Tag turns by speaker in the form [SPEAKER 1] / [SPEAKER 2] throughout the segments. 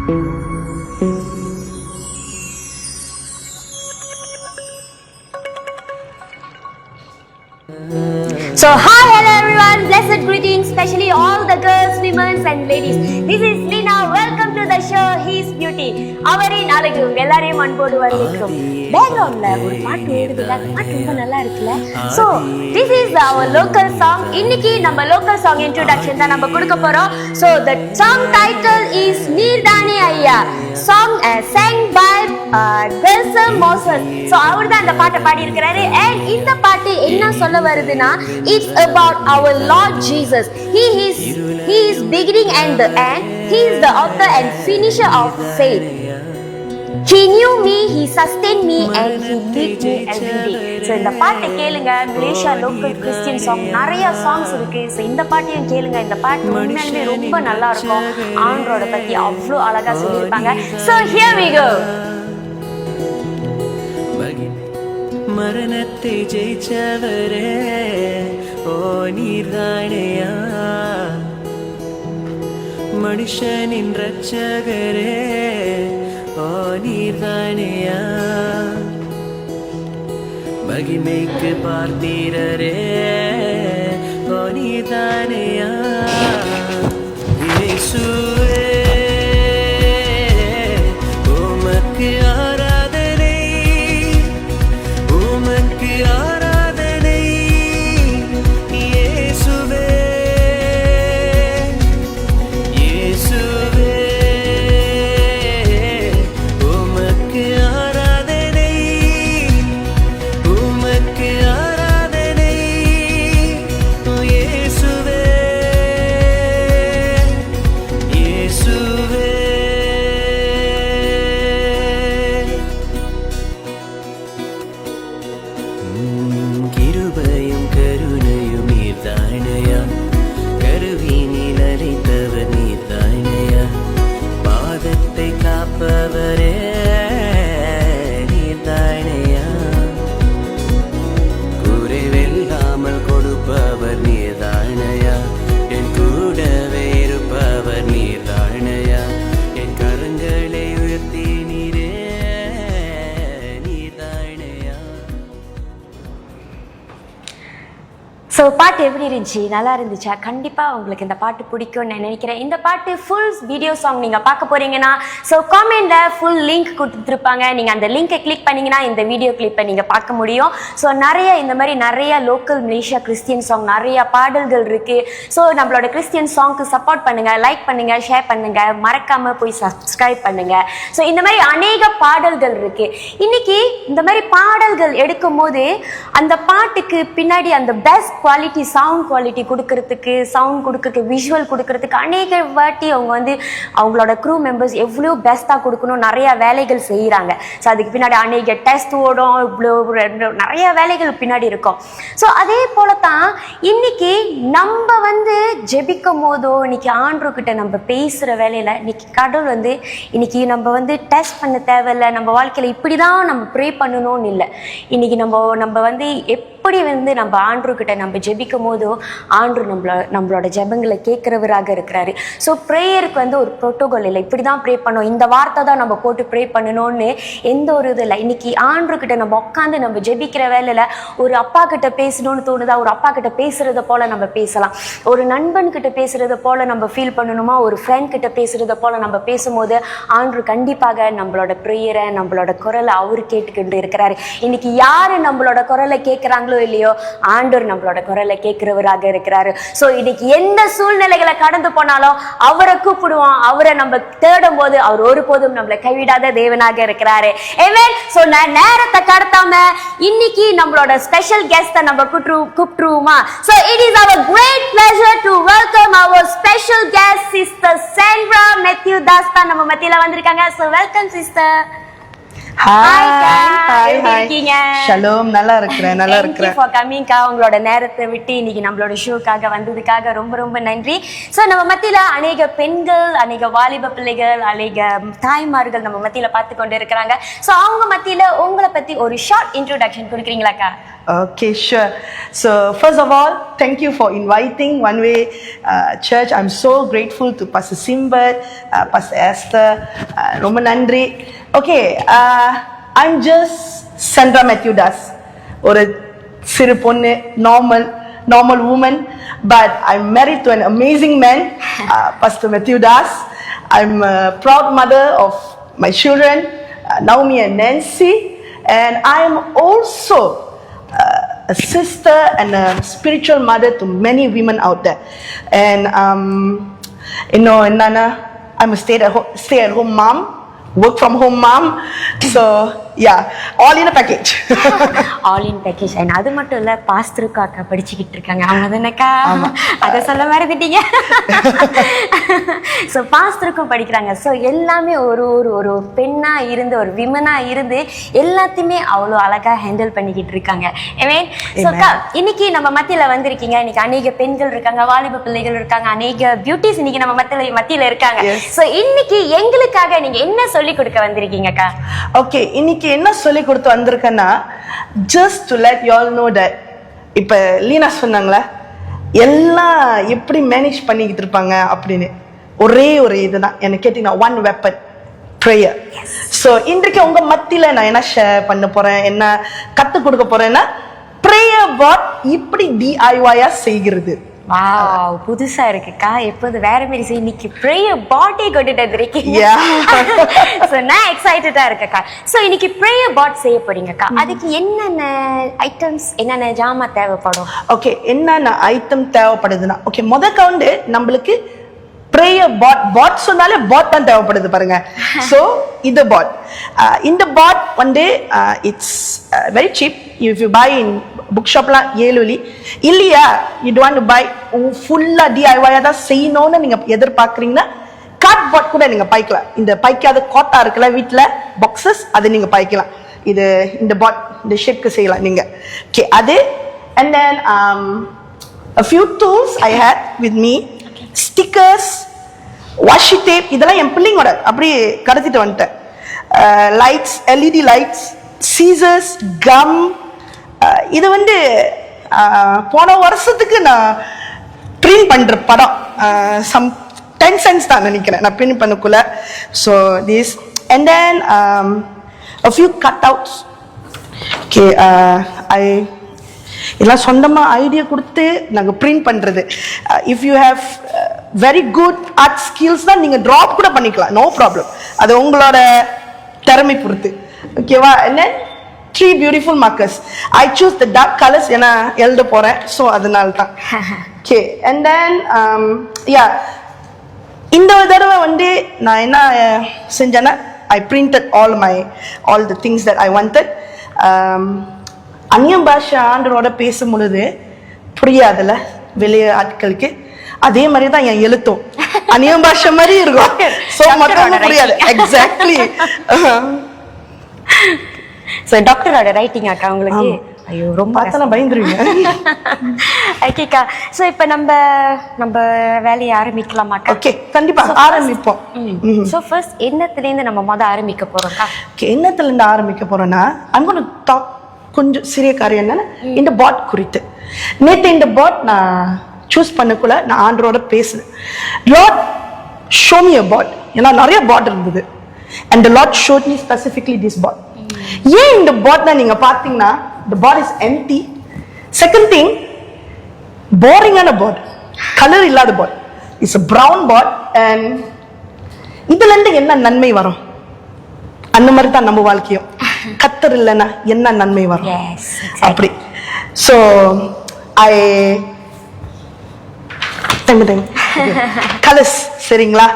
[SPEAKER 1] So hi, hello everyone, blessed greetings, especially all the girls, women and ladies. This is Lina. Welcome to the show His Beauty. அவரின் அழகு எல்லாரையும் அன்போடு வரவேற்கிறோம். பேக்ரவுண்ட்ல ஒரு பாட்டு ஓடுதுல, பாட்டு ரொம்ப நல்லா இருக்குல்ல. So this is our local song. இன்னைக்கு நம்ம local song introduction தான் நம்ம கொடுக்க போறோம். So the song title is நீர்தானே ஐயா. Song sang by Delson Moses. So அவர் தான் இந்த பாட்டை பாடி இருக்கிறாரு. And இந்த பாட்டு என்ன சொல்ல வருதுன்னா, it's about our Lord Jesus. He is beginning and the end. He is the author and finisher of faith. He knew me, he sustained me and he lead me every day. So இந்த பாட்டை கேளுங்க. Malaysia local Christian song நிறைய songs இருக்கு. So இந்த பாட்டையும் கேளுங்க. இந்த பாட்டு உண்மையிலுமே ரொம்ப நல்லா இருக்கும். ஆண்டரோட பத்தி அவ்வளோ அழகா சொல்லியிருப்பாங்க. So here we go.
[SPEAKER 2] மரணத்தை ஜெயிச்சவரே ஓ நீர்தானையா, மனுஷனின் ரட்சகரே ஓ நீர்தானையா, மகிமைக்கு பார்த்தீரரே ஓ நீர்தானையா, இயேசுவே உமக்கு ஆராதனை, உமக்கு ஆராதனை, இயேசுவே இயேசுவே உமக்கு ஆராதனை, உமக்கு ஆராதனை, இயேசுவே இயேசுவே. கிருபையும் கருணையும் நீர்தானையா, கருவினில் அழைத்தவர் நீர்தானையா, பாதத்தை காப்பவரே நீர்தானையா, குறைவெல்லாமல் கொடுப்பவர் நீர்தானையா, என் கூடவே இருப்பவர் நீர்தானையா, என் கரங்களை உயர்த்தி நீரே நீர்தானையா.
[SPEAKER 1] ஸோ பாட்டு எப்படி இருந்துச்சு? நல்லா இருந்துச்சா? கண்டிப்பாக உங்களுக்கு இந்த பாட்டு பிடிக்கும்னு நான் நினைக்கிறேன். இந்த பாட்டு ஃபுல் வீடியோ சாங் நீங்கள் பார்க்க போகிறீங்கன்னா, ஸோ காமெண்டில் ஃபுல் லிங்க் கொடுத்துருப்பாங்க. நீங்கள் அந்த லிங்கை கிளிக் பண்ணிங்கன்னா இந்த வீடியோ கிளிப்பை நீங்கள் பார்க்க முடியும். ஸோ நிறைய இந்த மாதிரி நிறைய லோக்கல் மலேசியா கிறிஸ்டியன் சாங் நிறைய பாடல்கள் இருக்குது. ஸோ நம்மளோட கிறிஸ்டியன் சாங்க்கு சப்போர்ட் பண்ணுங்கள், லைக் பண்ணுங்கள், ஷேர் பண்ணுங்கள், மறக்காமல் போய் சப்ஸ்கிரைப் பண்ணுங்கள். ஸோ இந்த மாதிரி அநேக பாடல்கள் இருக்குது. இன்றைக்கி இந்த மாதிரி பாடல்கள் எடுக்கும் போது அந்த பாட்டுக்கு பின்னாடி அந்த பெஸ்ட் குவாலிட்டி சவுண்ட் குவாலிட்டி கொடுக்கறதுக்கு, சவுண்ட் கொடுக்கறதுக்கு, விஷுவல் கொடுக்கறதுக்கு அநேக வாட்டி அவங்க வந்து அவங்களோட க்ரூ மெம்பர்ஸ் எவ்வளோ பெஸ்ட்டாக கொடுக்கணும் நிறையா வேலைகள் செய்கிறாங்க. ஸோ அதுக்கு பின்னாடி அநேக டெஸ்ட் ஓடும், இவ்வளோ நிறைய வேலைகள் பின்னாடி இருக்கும். ஸோ அதே போல தான் இன்னைக்கு நம்ம வந்து ஜெபிக்கும் போதோ, இன்னைக்கு ஆண்டவர்கிட்ட நம்ம பேசுகிற வேலையில் இன்னைக்கு கடவுள் வந்து இன்னைக்கு நம்ம வந்து டெஸ்ட் பண்ண தேவையில்லை. நம்ம வாழ்க்கையில் இப்படி தான் நம்ம ப்ரே பண்ணணும்னு இல்லை. இன்னைக்கு நம்ம வந்து எப்படி வந்து நம்ம ஆண்டவர்கிட்ட நம்ம ஜெபிக்கும் போதோ ஆண்டவர் நம்மளோட ஜெபங்களை கேட்குறவராக இருக்கிறாரு. ஸோ ப்ரேயருக்கு வந்து ஒரு ப்ரோட்டோகால் இல்லை, இப்படி தான் ப்ரே பண்ணணும், இந்த வார்த்தை தான் நம்ம போட்டு ப்ரே பண்ணணும்னு எந்த ஒரு இது இல்லை. இன்னைக்கு ஆண்டவர்கிட்ட நம்ம உட்காந்து நம்ம ஜெபிக்கிற வேலையில் ஒரு அப்பா கிட்ட பேசணும்னு தோணுதா, ஒரு அப்பா கிட்ட பேசுறத போல நம்ம பேசலாம். ஒரு நண்பன் கிட்ட பேசுறத போல நம்ம ஃபீல் பண்ணணுமா, ஒரு ஃப்ரெண்ட் கிட்ட பேசுறத போல நம்ம பேசும்போது ஆண்டவர் கண்டிப்பாக நம்மளோட ப்ரேயரை, நம்மளோட குரலை அவர் கேட்டுக்கிட்டு இருக்கிறாரு. இன்னைக்கு யாரு நம்மளோட குரலை கேட்குறாங்களோ இல்லையோ, ஆண்டவர் நம்மளோட குரலை கேட்கிறவராக இருக்கிறாரு. ஸோ இன்னைக்கு எந்த சூழ்நிலைகளை கடந்து போனாலும் அவரை கூப்பிடுவோம், அவரை நம்ம தேடும் போது அவர் ஒருபோதும் நம்மளை கைவிடாத தேவனாக இருக்கிறாரு. ஆமென். ஸோ நான் நேரத்தை கடத்தாம இன்னைக்கு நம்மளோட ஸ்பெஷல் கெஸ்ட்டை நம்ம கூப்பிட்டுருவோமா? So it is our great pleasure to welcome our special guest sister Sandra Mathew Das தான் நம்ம மத்தியில வந்திருக்காங்க. So welcome sister. எப்படி இருக்கீங்க?
[SPEAKER 3] ஷலோம், நல்லா இருக்கிறேன்.
[SPEAKER 1] Thank you for coming கா. உங்களோட நேரத்தை விட்டு இன்னைக்கு நம்மளோட ஷோக்காக வந்ததுக்காக ரொம்ப ரொம்ப நன்றி. ஸோ நம்ம மத்தியில அநேக பெண்கள், அநேக வாலிப பிள்ளைகள், அநேக தாய்மார்கள் நம்ம மத்தியில பார்த்து கொண்டு இருக்கிறாங்க. ஸோ அவங்க மத்தியில உங்களை பத்தி ஒரு ஷார்ட் இன்ட்ரோடக்ஷன் கொடுக்குறீங்களாக்கா?
[SPEAKER 3] Okay, sure. So first of all, thank you for inviting One Way Church. I'm so grateful to Pastor Simbat, Pastor Esther. Romba nandri. Okay, I'm just Sandra Matthew Das. ஒரு சிறு பொண்ணு, normal woman, but I'm married to an amazing man, Pastor Matthew Das. I'm a proud mother of my children, Naomi and Nancy, and I'm also a sister and a spiritual mother to many women out there. And Nana, I'm a stay at home mom, work from home mom. So yeah, all in a package.
[SPEAKER 1] All in package. And அது மட்டும் இல்ல, பாஸ்தருக்கு அக்கா படிச்சுக்கிட்டு இருக்காங்க. அவங்க தானக்கா? அதை சொல்ல மறந்துட்டீங்க. ஸோ பாஸ்தருக்கும் படிக்கிறாங்க. ஸோ எல்லாமே ஒரு பெண்ணா இருந்து, ஒரு விமனா இருந்து எல்லாத்தையுமே அவ்வளோ அழகா ஹேண்டில் பண்ணிக்கிட்டு இருக்காங்க. இன்னைக்கு நம்ம மத்தியில வந்திருக்கீங்க. இன்னைக்கு அநேக பெண்கள் இருக்காங்க, வாலிப பிள்ளைகள் இருக்காங்க, அநேக பியூட்டிஸ் இன்னைக்கு நம்ம மத்தியில இருக்காங்க. ஸோ இன்னைக்கு எங்களுக்காக நீங்க என்ன சொல்லி கொடுக்க வந்திருக்கீங்கக்கா?
[SPEAKER 3] ஓகே, இன்னைக்கு என்ன சொல்லி கொடுத்து வந்திருக்கேன்னா, just to let you all know that இப்ப லீனா சொன்னாங்களே எல்லாம் எப்படி மேனேஜ் பண்ணிக்கிட்டு இருப்பாங்க அப்படின்னு, ஒரே ஒரு இதுதான் என்ன கேட்டீங்கன்னா, one weapon, prayer. So இன்றைக்கு உங்க மத்தியில நான் என்ன ஷேர் பண்ண போறேன், என்ன கத்து கொடுக்க போறேன்னா, prayer bot இப்படி DIY செய்கிறது.
[SPEAKER 1] வாவ், புதுசா இருக்குக்கா. எப்போது வேற மாதிரி செய்ய, இன்னைக்கு ப்ரேயர் பாட்டே கொண்டுட்டு வந்திருக்கீங்க. சோ நான் எக்ஸைட்டடா இருக்கேக்கா. சோ இன்னைக்கு ப்ரேயர் பாட் செய்ய போறீங்கக்கா. அதுக்கு என்னென்ன ஐட்டம்ஸ், என்னென்ன ஜாமா தேவைப்படும்?
[SPEAKER 3] ஓகே, என்னென்ன ஐட்டம் தேவைப்படுதுன்னா, ஓகே முத கவுண்டு நம்மளுக்கு ப்ரேயர் பாட் சொன்னாலே பாட் தான் தேவைப்படுது பாருங்க. ஸோ இது பாட், இந்த பாட் வந்து it's very cheap. If you buy in book ஷாப்லாம் 7 வெள்ளி இல்லையா, யூ வாண்ட் டு பை ஃபுல்லா DIY தான் செய்யணும்னு நீங்க எதிர்பார்க்குறீங்கன்னா, கார்ட் பாட் கூட நீங்க பாய்க்கலாம். இந்த பாய்க்காத கோட்டா இருக்குல்ல வீட்டில் பாக்ஸஸ், அது நீங்க பாய்க்கலாம். இது இந்த பாட் இந்த ஷேப்க்கு செய்யலாம் நீங்க. ஓகே, அது and then a few tools I had with me, stickers, washi tape, இதெல்லாம் என் பிள்ளைங்களோட அப்படியே கடத்திட்டு வந்துட்டேன். Lights, LED lights, scissors, come. இது வந்து போன வருஷத்துக்கு நான் பிரிண்ட் பண்ற படம், சம் 10 cents தான் நினைக்கிறேன் நான் பிரிண்ட் பண்ணக்குள்ள. So this and then a few cutouts. Okay, எல்லாம் சொந்தமா ஐடியா கொடுத்து நாங்கள் பிரிண்ட் பண்றது. If you have very good art skills தான் நீங்க ட்ராப் கூட பண்ணிக்கலாம், நோ ப்ராப்ளம். அது உங்களோட திறமை பொறுத்து. ஓகேவா? என்ன 3 beautiful markers. I choose the dark colors ஏன்னா எழுத போறேன், ஸோ அதனால தான். ஓகே, அண்ட் தென் இந்த தடவை வந்து நான் என்ன செஞ்சேன்னா, I printed all the things that I wanted. அந்நிய பாஷை ஆண்டரோட பேசும் பொழுது புரியாதுல்ல வெளிய ஆட்களுக்கு, அதே மாதிரி தான் என் எழுத்தும் அந்நிய பாஷை மாதிரி இருக்கும். சோ மத்தவங்க புரியாது. எக்ஸாக்ட்லி.
[SPEAKER 1] சோ டாக்டரோட ரைட்டிங் அக்கா உங்களுக்கு? ஐயோ, ரொம்ப
[SPEAKER 3] பார்த்தா பயந்துருவீங்க.
[SPEAKER 1] ஓகேக்கா, சோ இப்போ நம்ம வேலையை ஆரம்பிக்கலாமாக்கா?
[SPEAKER 3] ஓகே, கண்டிப்பா ஆரம்பிப்போம்.
[SPEAKER 1] சோ ஃபர்ஸ்ட் என்னத்துல இருந்து நம்ம ஆரம்பிக்க போறோம்க்கா?
[SPEAKER 3] ஓகே, என்னத்துல இருந்து ஆரம்பிக்க போறோம்னா, I'm going to talk கொஞ்சம் சிறிய காரியம் என்னன்னா, இந்த பாட் குறித்து. நேற்று இந்த பாட் நான் சூஸ் பண்ணக்குள்ள நான் ஆண்டரோட பேசுனேன். லார்ட் ஷோ மீ a பாட். ஏன்னா நிறைய பாட் இருந்தது. and the Lord showed me specifically this bot. ஏன் இந்த பாட்னா நீங்க பாத்தீங்கன்னா, the bot is empty. Second thing, boring-ஆன பாட், கலர் இல்லாத pot. It's a brown bot. and இதுல இருந்து என்ன நன்மை வரும்? அந்த மாதிரி தான் நம்ம வாழ்க்கையும். கத்தர் இல்லைன்னா என்ன நன்மை வரும்? அப்படி. ஸோ கலர்ஸ், சரிங்களா?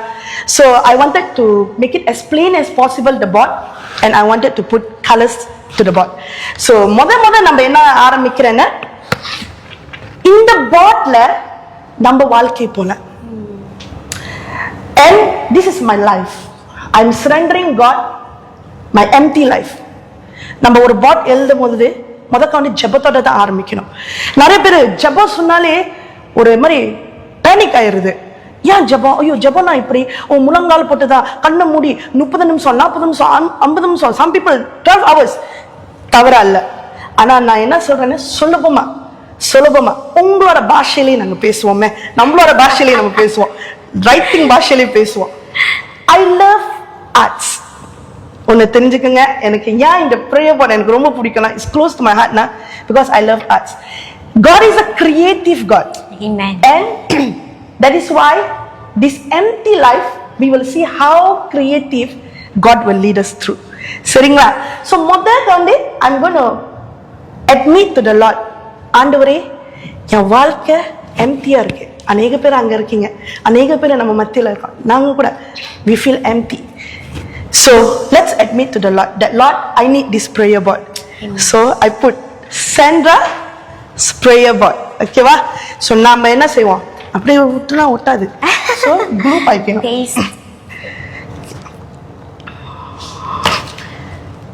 [SPEAKER 3] So I wanted to make it as plain as possible the bot, and I wanted to put colors to the bot. So முத நம்ம என்ன ஆரம்பிக்கிறேன்னா, இந்த பாட்ல நம்ம வாழ்க்கை போல. and this is my life. I'm surrendering God my empty life. நம்ம ஒரு பாட் எழுதும் போது முதற்க ஜெபத்தோட தான் ஆரம்பிக்கணும். நிறைய பேர் ஜெபம் சொன்னாலே ஒரு மாதிரி பேனிக் ஆயிருது. ஏன் ஜெபம்? ஐயோ ஜெபம்னா இப்படி முழங்கால் போட்டுதான் கண்ணை மூடி 30 நிமிஷம் 40 நிமிஷம் 50 நிமிஷம், சம் பீப்புள் 12 hours. தவறா இல்ல. ஆனா நான் என்ன சொல்றேன்னு சுலபமா உங்களோட பாஷையிலேயே நாங்க பேசுவோமே, நம்மளோட பாஷையிலேயே நம்ம பேசுவோம், ரைட்டிங் பாஷையிலேயே பேசுவோம். ஐ லவ் ஆர்ட்ஸ். ஒன்னு தெரிஞ்சுக்கங்க, எனக்கு ஏன் இந்த ப்ரேயர் பாட் எனக்கு ரொம்ப பிடிக்கும், இட்ஸ் க்ளோஸ் டு மை ஹார்ட்னா because I love arts. God is a creative God.
[SPEAKER 1] Amen.
[SPEAKER 3] And that is why this empty life we will see how creative God will lead us through. சரிங்களா? So முதல்ல I'm going to admit to the Lord, ஆண்டவரே என் வாழ்க்கை எம்டியா இருக்கு. அநேக பேர் அங்க இருக்கீங்க, அநேக பேர் நம்ம மத்தியில இருக்கோம், நாங்க கூட we feel empty. So let's admit to the Lord that Lord, I need this prayer board. So I put Sandra prayer board. ஓகேவா? ஸோ நாம என்ன செய்வோம், அப்படியே விட்டுனா ஒட்டாது. ஸோ குரூப் ஆயிக்கணும்.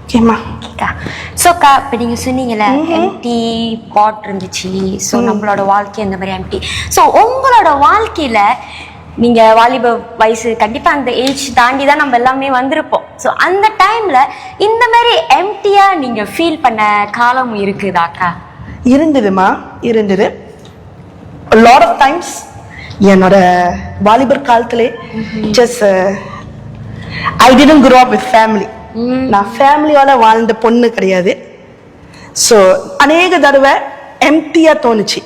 [SPEAKER 3] ஓகேம்மா?
[SPEAKER 1] சோக்கா, இப்போ நீங்க சொன்னீங்கல்ல எம்டி பாட் இருந்துச்சு, ஸோ நம்மளோட வாழ்க்கை இந்த மாதிரி எம்டி. ஸோ உங்களோட வாழ்க்கையில நீங்க வாலிப வயசு கண்டிப்பா அந்த ஏஜ் தாண்டி தான் நம்ம எல்லாமே வந்திருப்போம். ஸோ அந்த டைம்ல இந்த மாதிரி எம்டியா நீங்க ஃபீல் பண்ண காலம் இருக்குதாக்கா?
[SPEAKER 3] இருந்ததுமா, இருந்தது. lot of times என்னோட வாலிபர் காலத்திலே just I didn't grow up with family. நான் ஃபேமிலியோட வாழ்ந்த பொண்ணு கிடையாது. ஸோ அநேக தடவை எம்டியா தோணுச்சு.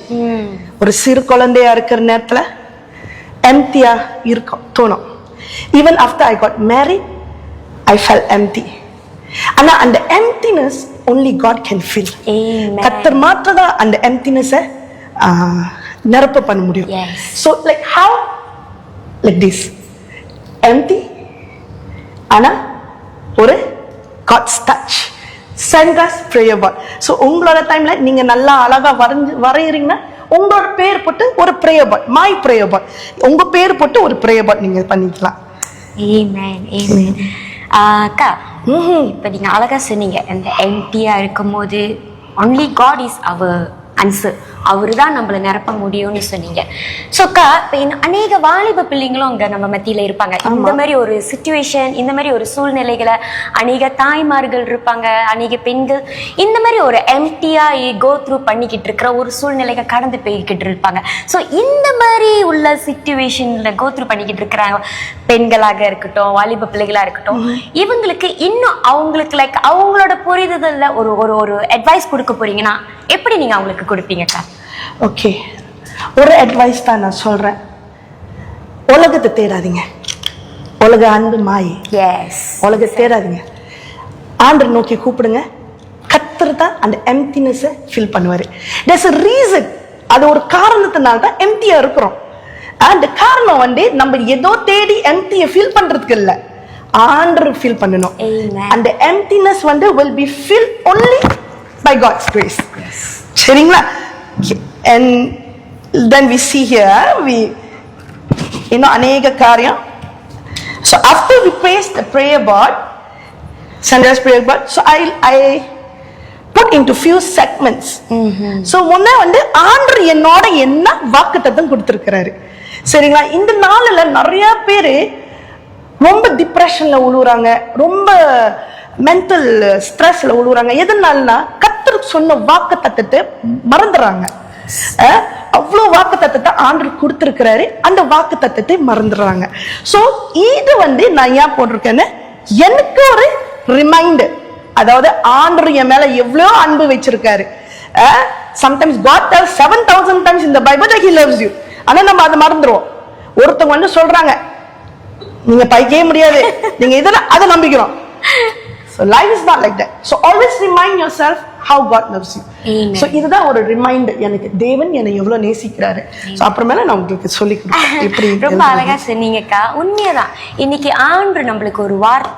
[SPEAKER 3] ஒரு சிறு குழந்தையா இருக்கிற நேரத்துல எம்டியா இருக்கும் தோணும். Even after I got married I fell empty. ஆனா அந்த emptiness only God can fill. கர்த்தர் மாத்திரம் அந்த எம்டினஸை நிரப்ப பண்ண முடியும். So like how? Like this empty, ஆனா ஒரு God's touch. Sandra's prayer board. So உங்களோட டைம்ல நீங்க நல்லா அழகா வரையறீங்கன்னா உங்களோட பேர் போட்டு ஒரு prayer board, my prayer board, உங்க பேர் போட்டு ஒரு prayer board நீங்க பண்ணிக்கலாம்.
[SPEAKER 1] Amen. Amen. அக்கா, இப்ப நீங்க அழகா சொன்னீங்க, அந்த எம்டியா இருக்கும் போது only God is our answer, அவரு தான் நம்மள நிரப்ப முடியும்னு சொன்னீங்க. ஸோ அக்கா, இப்போ அநேக வாலிப பிள்ளைங்களும் அங்கே நம்ம மத்தியில் இருப்பாங்க. இந்த மாதிரி ஒரு சிச்சுவேஷன், இந்த மாதிரி ஒரு சூழ்நிலைகளை அநேக தாய்மார்கள் இருப்பாங்க, அநேக பெண்கள் இந்த மாதிரி ஒரு எம்டியா கோ த்ரூ பண்ணிக்கிட்டு இருக்கிற ஒரு சூழ்நிலைகளை கடந்து போய்கிட்டு இருப்பாங்க. ஸோ இந்த மாதிரி உள்ள சிச்சுவேஷன்ல கோ த்ரூ பண்ணிக்கிட்டு இருக்கிற பெண்களாக இருக்கட்டும், வாலிப பிள்ளைகளாக இருக்கட்டும், இவங்களுக்கு இன்னும் அவங்களுக்கு லைக் அவங்களோட புரிதல்ல ஒரு ஒரு ஒரு அட்வைஸ் கொடுக்க போறீங்கன்னா எப்படி நீங்க அவங்களுக்கு கொடுப்பீங்கக்கா?
[SPEAKER 3] ஓகே, ஒரு அட்வைஸ் தான் நான் சொல்றேன். உலகத்தை தேடாதீங்க. உலக அன்பு மாயை. உலகத்தை தேடாதீங்க. ஆண்டரை நோக்கி கூப்பிடுங்க. கர்த்தர் தான் அந்த எம்டினஸை ஃபில் பண்ணுவாரு. there's a reason. அது ஒரு காரணத்தினால தான் எம்டியா இருக்கிறோம். அந்த காரணம் நம்ம ஏதோ தேடி எம்டியை ஃபில் பண்றதுக்கு இல்ல, ஆண்டர் ஃபில் பண்ணணும். அந்த emptiness will be filled only by God's grace. சரிங்களா? And then we see here அநேக காரியம். So after we praise the prayer board, Sandra's prayer board, so I put into few segments. So முன்ன ஆண்டவர் என்னோட என்ன வாக்குத்தத்தம் கொடுத்திருக்கிறாரு. சரிங்களா? இந்த நாள்ல நிறைய பேரு ரொம்ப டிப்ரெஷன்ல உழுவுறாங்க, ரொம்ப மென்டல் ஸ்ட்ரெஸ்ல உழுவுறாங்க. எதனாலனா கர்த்தர் சொன்ன வாக்குத்தத்தத்தை மறந்துறாங்க. அவ்வளவு வாக்குத்தத்தத்தை ஆண்டவர் கொடுத்திருக்கிறாரு, அந்த வாக்குத்தத்தத்தை மறந்துடுறாங்க. சோ இது நான் ஏன் போட்டிருக்கேன்னு எனக்கு ஒரு ரிமைண்டர். அதாவது ஆண்டவர் என் மேல எவ்வளவு அன்பு வச்சிருக்காரு. sometimes God tells 7,000 times in the Bible that he loves you. ஆனா நம்ம அதை மறந்துடுவோம். ஒருத்தவங்க சொல்றாங்க நீங்க பைக்கவே முடியாது, நீங்க இதெல்லாம் அதை நம்பிக்கிறோம். So life is not like that. So always remind yourself how God loves you.
[SPEAKER 1] Amen.
[SPEAKER 3] So இதுதான் ஒரு ரிமைண்டர் எனக்கு தேவன் என்னை எவ்வளவு நேசிக்கிறாரு. ஸோ அப்புறமேல நான் உங்களுக்கு சொல்லி கொடுப்பேன் எப்படி
[SPEAKER 1] ரொம்ப அழகா சொன்னீங்கக்கா. உண்மையதான். இன்னைக்கு ஆண்டு நம்மளுக்கு ஒரு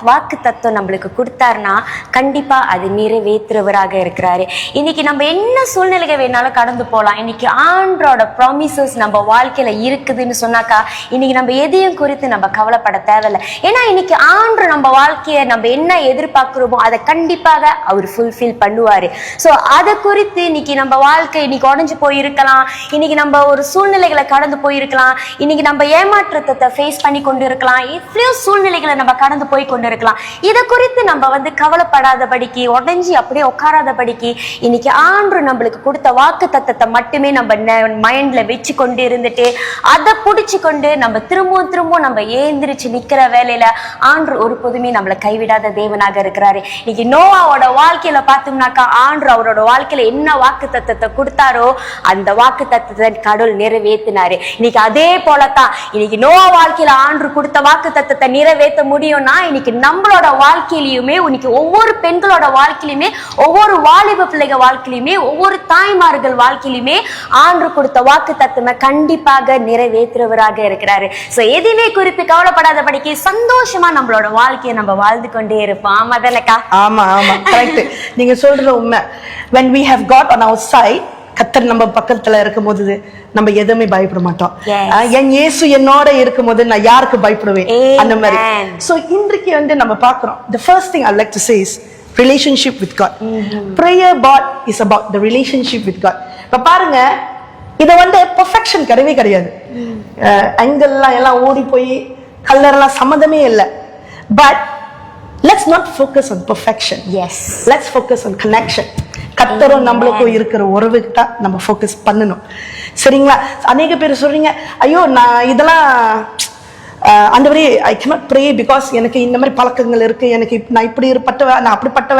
[SPEAKER 1] வாக்கு தத்துவம் நம்மளுக்கு கொடுத்தாருன்னா கண்டிப்பா அது நிறைவேற்றுறவராக இருக்கிறாரு. இன்னைக்கு நம்ம என்ன சூழ்நிலைகள் வேணாலும் கடந்து போகலாம். இன்னைக்கு ஆண்டோட ப்ராமிசஸ் நம்ம வாழ்க்கையில இருக்குதுன்னு சொன்னாக்கா இன்னைக்கு நம்ம எதையும் குறித்து நம்ம கவலைப்பட தேவையில்லை. ஏன்னா இன்னைக்கு ஆண்டு நம்ம வாழ்க்கையை நம்ம என்ன எதிர்பார்க்கிறோமோ அதை கண்டிப்பாக அவர் ஃபுல்ஃபில் பண்ணுவாரு. ஸோ அதை குறித்து இன்னைக்கு நம்ம வாழ்க்கை இன்னைக்கு உடஞ்சு போயிருக்கலாம், இன்னைக்கு நம்ம ஒரு சூழ்நிலைகளை கடந்து போயிருக்கலாம், இன்னைக்கு நம்ம ஏமாற்றத்தை ஃபேஸ் பண்ணி கொண்டு இருக்கலாம், எவ்வளோ சூழ்நிலைகளை நம்ம கடந்து போய் கொண்டு இருக்கலாம். இதை குறித்து நம்ம வந்து கவலைப்படாதபடிக்கு உடஞ்சி அப்படியே உட்காராதபடிக்கு இன்னைக்கு ஆண்டு நம்மளுக்கு கொடுத்த வாக்கு தத்தத்தை மட்டுமே நம்ம மைண்ட்ல வச்சு கொண்டு இருந்துட்டு அதை பிடிச்சு கொண்டு நம்ம திரும்பவும் நம்ம ஏந்திரிச்சு நிக்கிற வேலையில ஆண்டு ஒரு பொதுமே நம்மளை கைவிடாத தேவனாக இருக்கிறாரு. இன்னைக்கு நோவாவோட வாழ்க்கையில பார்த்தோம்னாக்கா ஆண்டு அவரோட வாழ்க்கையில என்ன வாக்கு தத்தத்தை கொடுத்தாரோ அந்த வாக்கு தத்தத்தை கடவுள் நிறைவேற்றினாரு. இன்னைக்கு அதே போலதான் இன்னைக்கு நோவா வாழ்க்கையில ஆண்டு கொடுத்த வாக்கு தத்தத்தை நிறைவேற்ற முடியும்னா இன்னைக்கு நம்மளோட வாழ்க்கையிலுமே இன்னைக்கு ஒவ்வொரு பெண்களோட வாழ்க்கையிலுமே ஒவ்வொரு வாலிப பிள்ளைகள் வாழ்க்கையிலுமே ஒவ்வொரு தாய்மார்கள் வாழ்க்கையிலுமே ஆண்டு கொடுத்த வாக்கு தத்துவமை கண்டிப்பாக நிறைவேற்றுறவராக இருக்கிறாரு. சோ எதுவுமே குறித்து கவலைப்படாதபடிக்கு சந்தோஷமா நம்மளோட வாழ்க்கையை நம்ம வாழ்ந்து கொண்டே இருப்போம். ஆமா தானேக்கா?
[SPEAKER 3] ஆமா ஆமா கரெக்ட். நீங்க சொல்றது உண்மை. when we have God on our side, கர்த்தர் நம்ம பக்கத்துல இருக்கும்போது நம்ம எதுவுமே பயப்பட மாட்டோம். என் இயேசு என்னோட இருக்கும்போது நான் யாருக்கு பயப்படுவேன் அந்த மாதிரி. சோ இன்றைக்கு வந்து நம்ம பார்க்கிறோம், the first thing I like to say is relationship with God. Prayer bot is about the relationship with God. இப்ப பாருங்க, இத வந்து பெர்ஃபெக்ஷன் கிடையவே கிடையாது. எல்லாம் ஓடி போய் கலர்லாம் சம்மந்தமே இல்லை. But let's not focus on perfection.
[SPEAKER 1] Yes.
[SPEAKER 3] Let's focus on connection. கர்த்தரும் நம்மளுக்கும் இருக்கிற உறவுக்கு தான் நம்ம ஃபோக்கஸ் பண்ணணும். சரிங்களா? அநேக பேர் சொல்றீங்க, ஐயோ நான் இதெல்லாம் ஆண்டவரே ஐ cannot pray because எனக்கு இந்த மாதிரி பழக்கங்கள் இருக்கு, எனக்கு நான் இப்படி இருப்பட்டவ, நான் அப்படிப்பட்டவ,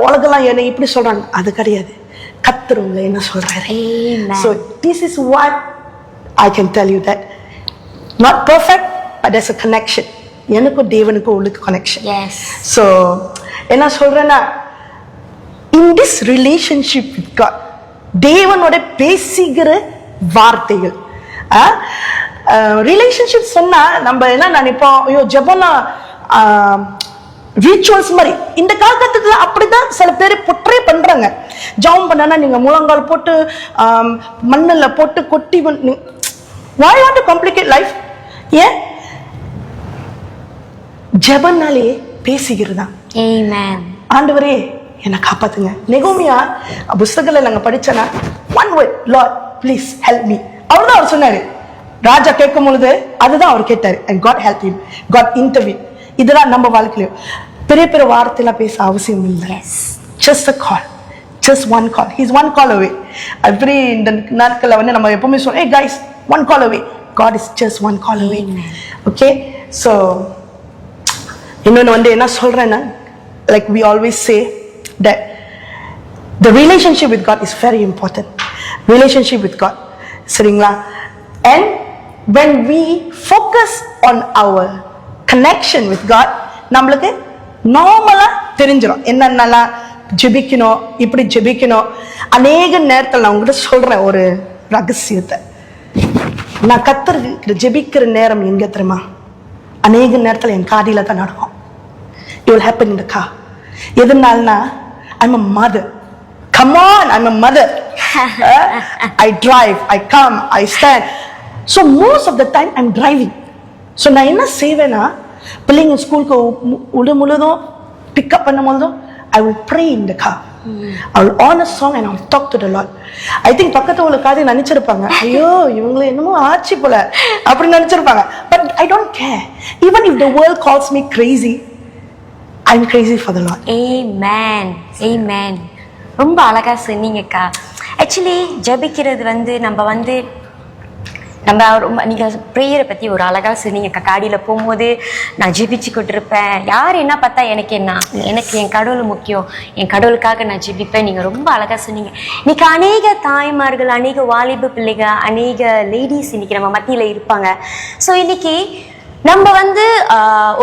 [SPEAKER 3] உலகெல்லாம் என்னை இப்படி சொல்றாங்க. அது கிடையாது. கர்த்தர் உங்களை என்ன சொல்றாரு. So this is what I can tell you, that not perfect but there's a connection. எனக்கும் தேவனுக்கும் உள்ள கனெக்ஷன். ஸோ என்ன சொல்றேன்னா, in this relationship with God, தேவனோட பேசுகிற வார்த்தைகள். ரிலேஷன்ஷிப் சொன்னா நம்ம என்ன நினைப்போம், ஐயோ ஜெபம்னா ரிச்சுவல்ஸ் மாதிரி. இந்த காலகட்டத்துல அப்படிதான் சில பேர் பொற்றே பண்றாங்க. ஜெபம் பண்ணனா நீங்க முழங்கால் போட்டு மண்ணில் போட்டு கொட்டி, why want to complicate life? ஏன்? ஜெபனாலே பேசுகிறதா. ஆண்டவரே என்னை காப்பாத்துங்க. நெகோமியா புஸ்தகத்துல நாங்க படிச்சனா, one word, Lord please help me, அவ்வளவுதான் அவர் சொன்னாரு. ராஜா கேட்கும் பொழுது அதுதான் அவர் கேட்டாரு, and God helped him, God intervened. இதெல்லாம் நம்ம வாழ்க்கையில பெரிய பெரிய வார்த்தையெல்லாம் பேச அவசியம் இல்லை. just a call, just one call, he's one call away. அப்படி இந்த நாட்கள்ல வந்து நம்ம எப்பவுமே சொல்றோம், hey guys, one call away. God is just one call away. Okay, so இன்னொன்று வந்து என்ன சொல்றேன்னா, like we always say that the relationship with God is very important. Relationship with God, சரிங்களா? And when we focus on our connection with God, நம்மளுக்கு நார்மலா தெரிஞ்சிடும் என்னென்னலாம் ஜெபிக்கணும், இப்படி ஜெபிக்கணும். அநேக நேரத்தில் நான் உங்ககிட்ட சொல்றேன் ஒரு ரகசியத்தை. நான் கர்த்தருக்கு ஜெபிக்கிற நேரம் எங்க தெரியுமா? அநேக நேரத்தில் என் காதில தான் நடக்கும். It will happen in the car. எதனால்னா, I'm a mother. Come on, I'm a mother. I drive, I come, I stand. So most of the time I'm driving. So நான் என்ன செய்வேன்னா, பிள்ளைங்க ஸ்கூலுக்கு முழுதும் பிக்கப் பண்ணும் பொழுதும் I will pray in the car. I will on a song and I will talk to the Lord. I think பக்கத்துல உள்ள காதை நினைச்சிருப்பாங்க, ஐயோ இவங்களை என்னமோ ஆட்சி போல அப்படி நினைச்சிருப்பாங்க. But I don't care. Even if the world calls me crazy, I'm crazy for the Lord.
[SPEAKER 1] Amen. Amen. ரொம்ப அழகா சொன்னீங்கக்கா. ஆக்சுவலி ஜெபிக்கிறது வந்து நம்ம ரொம்ப, நீங்கள் ப்ரேயரை பற்றி ஒரு அழகாக சொன்னீங்க. காடியில் போகும்போது நான் ஜெபிச்சு கொண்டிருப்பேன், யார் என்ன பார்த்தா எனக்கு என்ன, எனக்கு என் கடவுள் முக்கியம், என் கடவுளுக்காக நான் ஜெபிப்பேன். நீங்கள் ரொம்ப அழகாக சொன்னீங்க. இன்னைக்கு அநேக தாய்மார்கள், அநேக வாலிப பிள்ளைகள், அநேக லேடிஸ் இன்னைக்கு நம்ம மத்தியில் இருப்பாங்க. ஸோ இன்னைக்கு நம்ம வந்து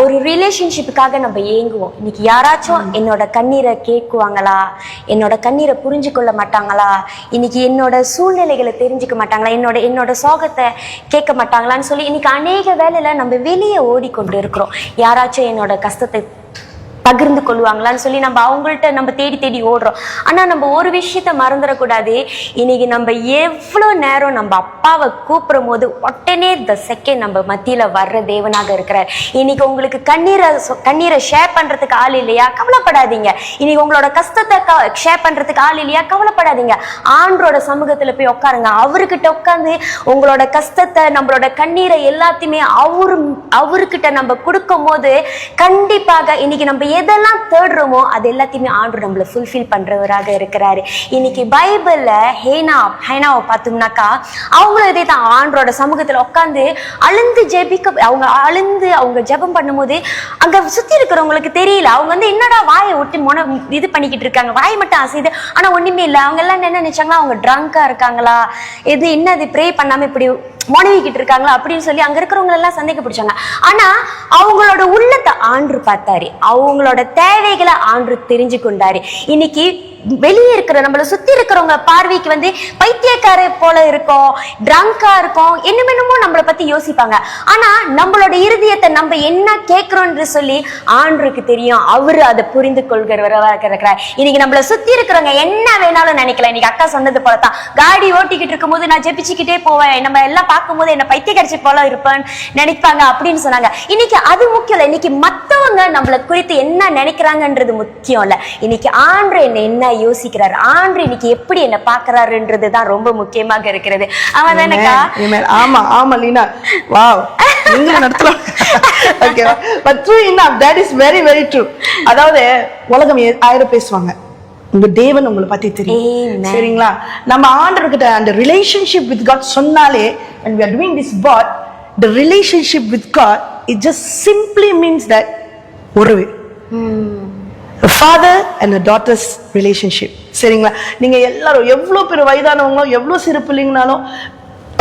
[SPEAKER 1] ஒரு ரிலேஷன்ஷிப்புக்காக நம்ம ஏங்குவோம். இன்னைக்கு யாராச்சும் என்னோட கண்ணீரை கேட்குவாங்களா, என்னோட கண்ணீரை புரிஞ்சு கொள்ள மாட்டாங்களா, இன்னைக்கு என்னோட சூழ்நிலைகளை தெரிஞ்சுக்க மாட்டாங்களா, என்னோட சோகத்தை கேட்க மாட்டாங்களான்னு சொல்லி இன்னைக்கு அநேக வேலையில நம்ம வெளியே ஓடிக்கொண்டு இருக்கிறோம். யாராச்சும் என்னோட கஷ்டத்தை பகிர்ந்து கொள்வாங்களான்னு சொல்லி நம்ம அவங்கள்ட்ட நம்ம தேடி தேடி ஓடுறோம். ஆனா நம்ம ஒரு விஷயத்த மறந்துடக்கூடாது. இன்னைக்கு நம்ம எவ்வளோ நேரம் நம்ம அப்பாவை கூப்பிடும் போது உடனே த செகண்ட் நம்ம மத்தியில வர்ற தேவனாக இருக்கிறார். இன்னைக்கு உங்களுக்கு கண்ணீரை ஷேர் பண்றதுக்கு ஆள் இல்லையா, கவலைப்படாதீங்க. இன்னைக்கு உங்களோட கஷ்டத்தை ஷேர் பண்றதுக்கு ஆள் இல்லையா, கவலைப்படாதீங்க. ஆண்டரோட சமூகத்துல போய் உட்காருங்க. அவர்கிட்ட உட்காந்து உங்களோட கஷ்டத்தை, நம்மளோட கண்ணீரை எல்லாத்தையுமே அவர்கிட்ட நம்ம கொடுக்கும் போது கண்டிப்பாக இன்னைக்கு நம்ம எதெல்லாம் தேடுறோமோ அது எல்லாத்தையுமே ஆண்டவர் நம்மளை ஃபுல்ஃபில் பண்றவராக இருக்கிறாரு. இன்னைக்கு பைபிள்ல ஹேனாவை பார்த்தோம்னாக்கா அவங்களும் இதே தான். ஆண்டரோட சமூகத்துல உட்காந்து அவங்க ஜெபம் பண்ணும்போது அங்க சுத்தி இருக்கிறவங்களுக்கு தெரியல. அவங்க என்னடா வாயை விட்டு இது பண்ணிக்கிட்டு இருக்காங்க, வாய் மட்டும் அசைது, ஆனா ஒண்ணுமே இல்லை. அவங்க எல்லாம் என்ன நினைச்சாங்களா, அவங்க ட்ரங்கா இருக்காங்களா, என்னது ப்ரே பண்ணாம இப்படி மொனவிக்கிட்டு இருக்காங்களா அப்படின்னு சொல்லி அங்க இருக்கிறவங்க எல்லாம் சந்தேகப்பிடிச்சாங்க. ஆனா அவங்களோட உள்ளத்தை ஆண்டு பார்த்தாரு, அவங்களோட தேவைகளை ஆண்டு தெரிஞ்சு கொண்டாரு. இன்னைக்கு வெளியே இருக்கிற நம்மளை சுத்தி இருக்கிறவங்க பார்வைக்கு பைத்தியக்கார போல இருக்கும், ட்ரங்கா இருக்கும், என்னமோ நம்மளை பத்தி யோசிப்பாங்க. ஆனா நம்மளோட இருதயத்தை நம்ம என்ன கேட்கிறோம்னு சொல்லி ஆண்டருக்கு தெரியும். அவரு அதை புரிந்து கொள்கிறவராக இருக்கிறார். இன்னைக்கு நம்மளை சுத்தி இருக்கிறவங்க என்ன வேணாலும் நினைக்கலாம். இன்னைக்கு அக்கா சொன்னது போலதான், காடி ஓட்டிக்கிட்டு இருக்கும் போது நான் ஜெபிச்சுக்கிட்டே போவேன், நம்ம எல்லாம் பார்க்கும் போது என்ன பைத்தியக்காரச்சி போல இருப்பேன்னு நினைப்பாங்க அப்படின்னு சொன்னாங்க. இன்னைக்கு அது முக்கியம் இல்லை. இன்னைக்கு மத்தவங்க நம்மளை குறித்து என்ன நினைக்கிறாங்கன்றது முக்கியம் இல்ல. இன்னைக்கு ஆண்டு என்ன யோசிக்கிறார், ஆண்டு இன்னைக்கு எப்படி என்ன பாக்குறாருன்றது தான் ரொம்ப முக்கியமாக இருக்கிறது. அவன் தானேக்கா?
[SPEAKER 3] ஆமா ஆமா லீனா, வாவ், நீங்க நடத்தலாம். ஓகேவா? But true enough, that is very very true. அதாவது உலகம் 1000 பேசுவாங்க, உங்க தேவன் உங்களை பத்தி தெரியும். சரிங்களா? நம்ம ஆண்டவர்கிட்ட அந்த ரிலேஷன்ஷிப் வித் காட் சொன்னாலே, when we are doing this bot, the relationship with God, it just simply means that உறவு, a father and a daughter's relationship. சரிங்களா? நீங்க எல்லாரும் எவ்வளவு பேர் வயதானவங்களோ எவ்வளவு சிறு பிள்ளைங்கனாலும்,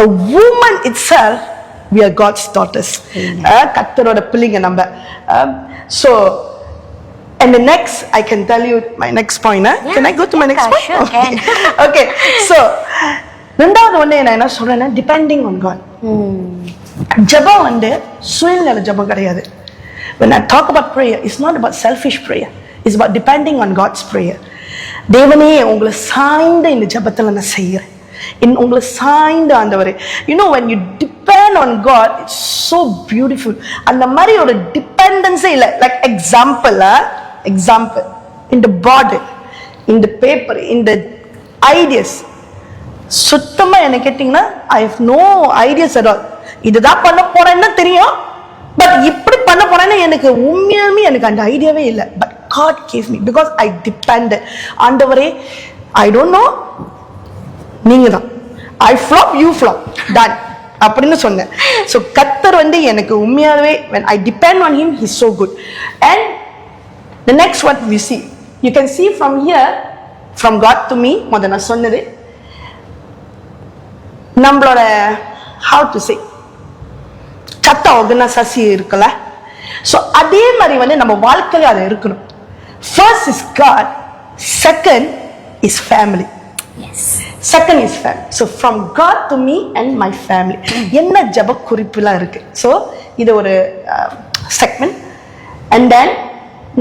[SPEAKER 3] a woman itself, we are God's daughters. கர்த்தரோட பிள்ளைங்க நம்ம. So and the next, I can tell you my next point. Yeah, can I go to my next point?
[SPEAKER 1] Sure,
[SPEAKER 3] okay. Okay. So ரெண்டாவது ஒண்ணு நான் என்ன சொல்றேன்னா, depending on God. ஜெபம் சுயநல ஜெபம் கிடையாது. When I talk about prayer, it's not about selfish prayer. It's about depending on God's prayer. தேவனே உங்களை சாய்ந்த இந்த ஜெபத்துல நான் செய்யறேன், உங்களை சாய்ந்த ஆண்டவரே. when you depend on God, it's so beautiful. அந்த மாதிரி ஒரு டிபெண்டன்ஸே இல்லை. லைக் எக்ஸாம்பிள் இந்த பாட்டில், இந்த பேப்பர், இந்த ஐடியாஸ், சுத்தமா என்ன கேட்டீங்கன்னா I have no ideas at all. இதுதான் பண்ண போறேன்னு தெரியும், பட் இப்படி பண்ண போறேன்னு எனக்கு உண்மையாலுமே எனக்கு அந்த ஐடியாவே இல்லை. But God gave me because I depended. ஆண்டவரே, I don't know, நீங்க தான், I flop, you flop, done அப்படின்னு சொன்னேன். So கர்த்தர் எனக்கு உண்மையாவே, when I depend on him, he's so good. And the next what we see, you can see from here, from God to me, முதல்ல நான் சொன்னது நம்மளோட how to say சத்த ஆர்கனைசேஷன் இருக்குல்ல. ஸோ அதே மாதிரி நம்ம வாழ்க்கையில அது இருக்கணும். First is God, second is family. Second is family. So from God to me and my family. என்ன ஜெப குறிப்புலாம் இருக்கு. So இது ஒரு segment. And then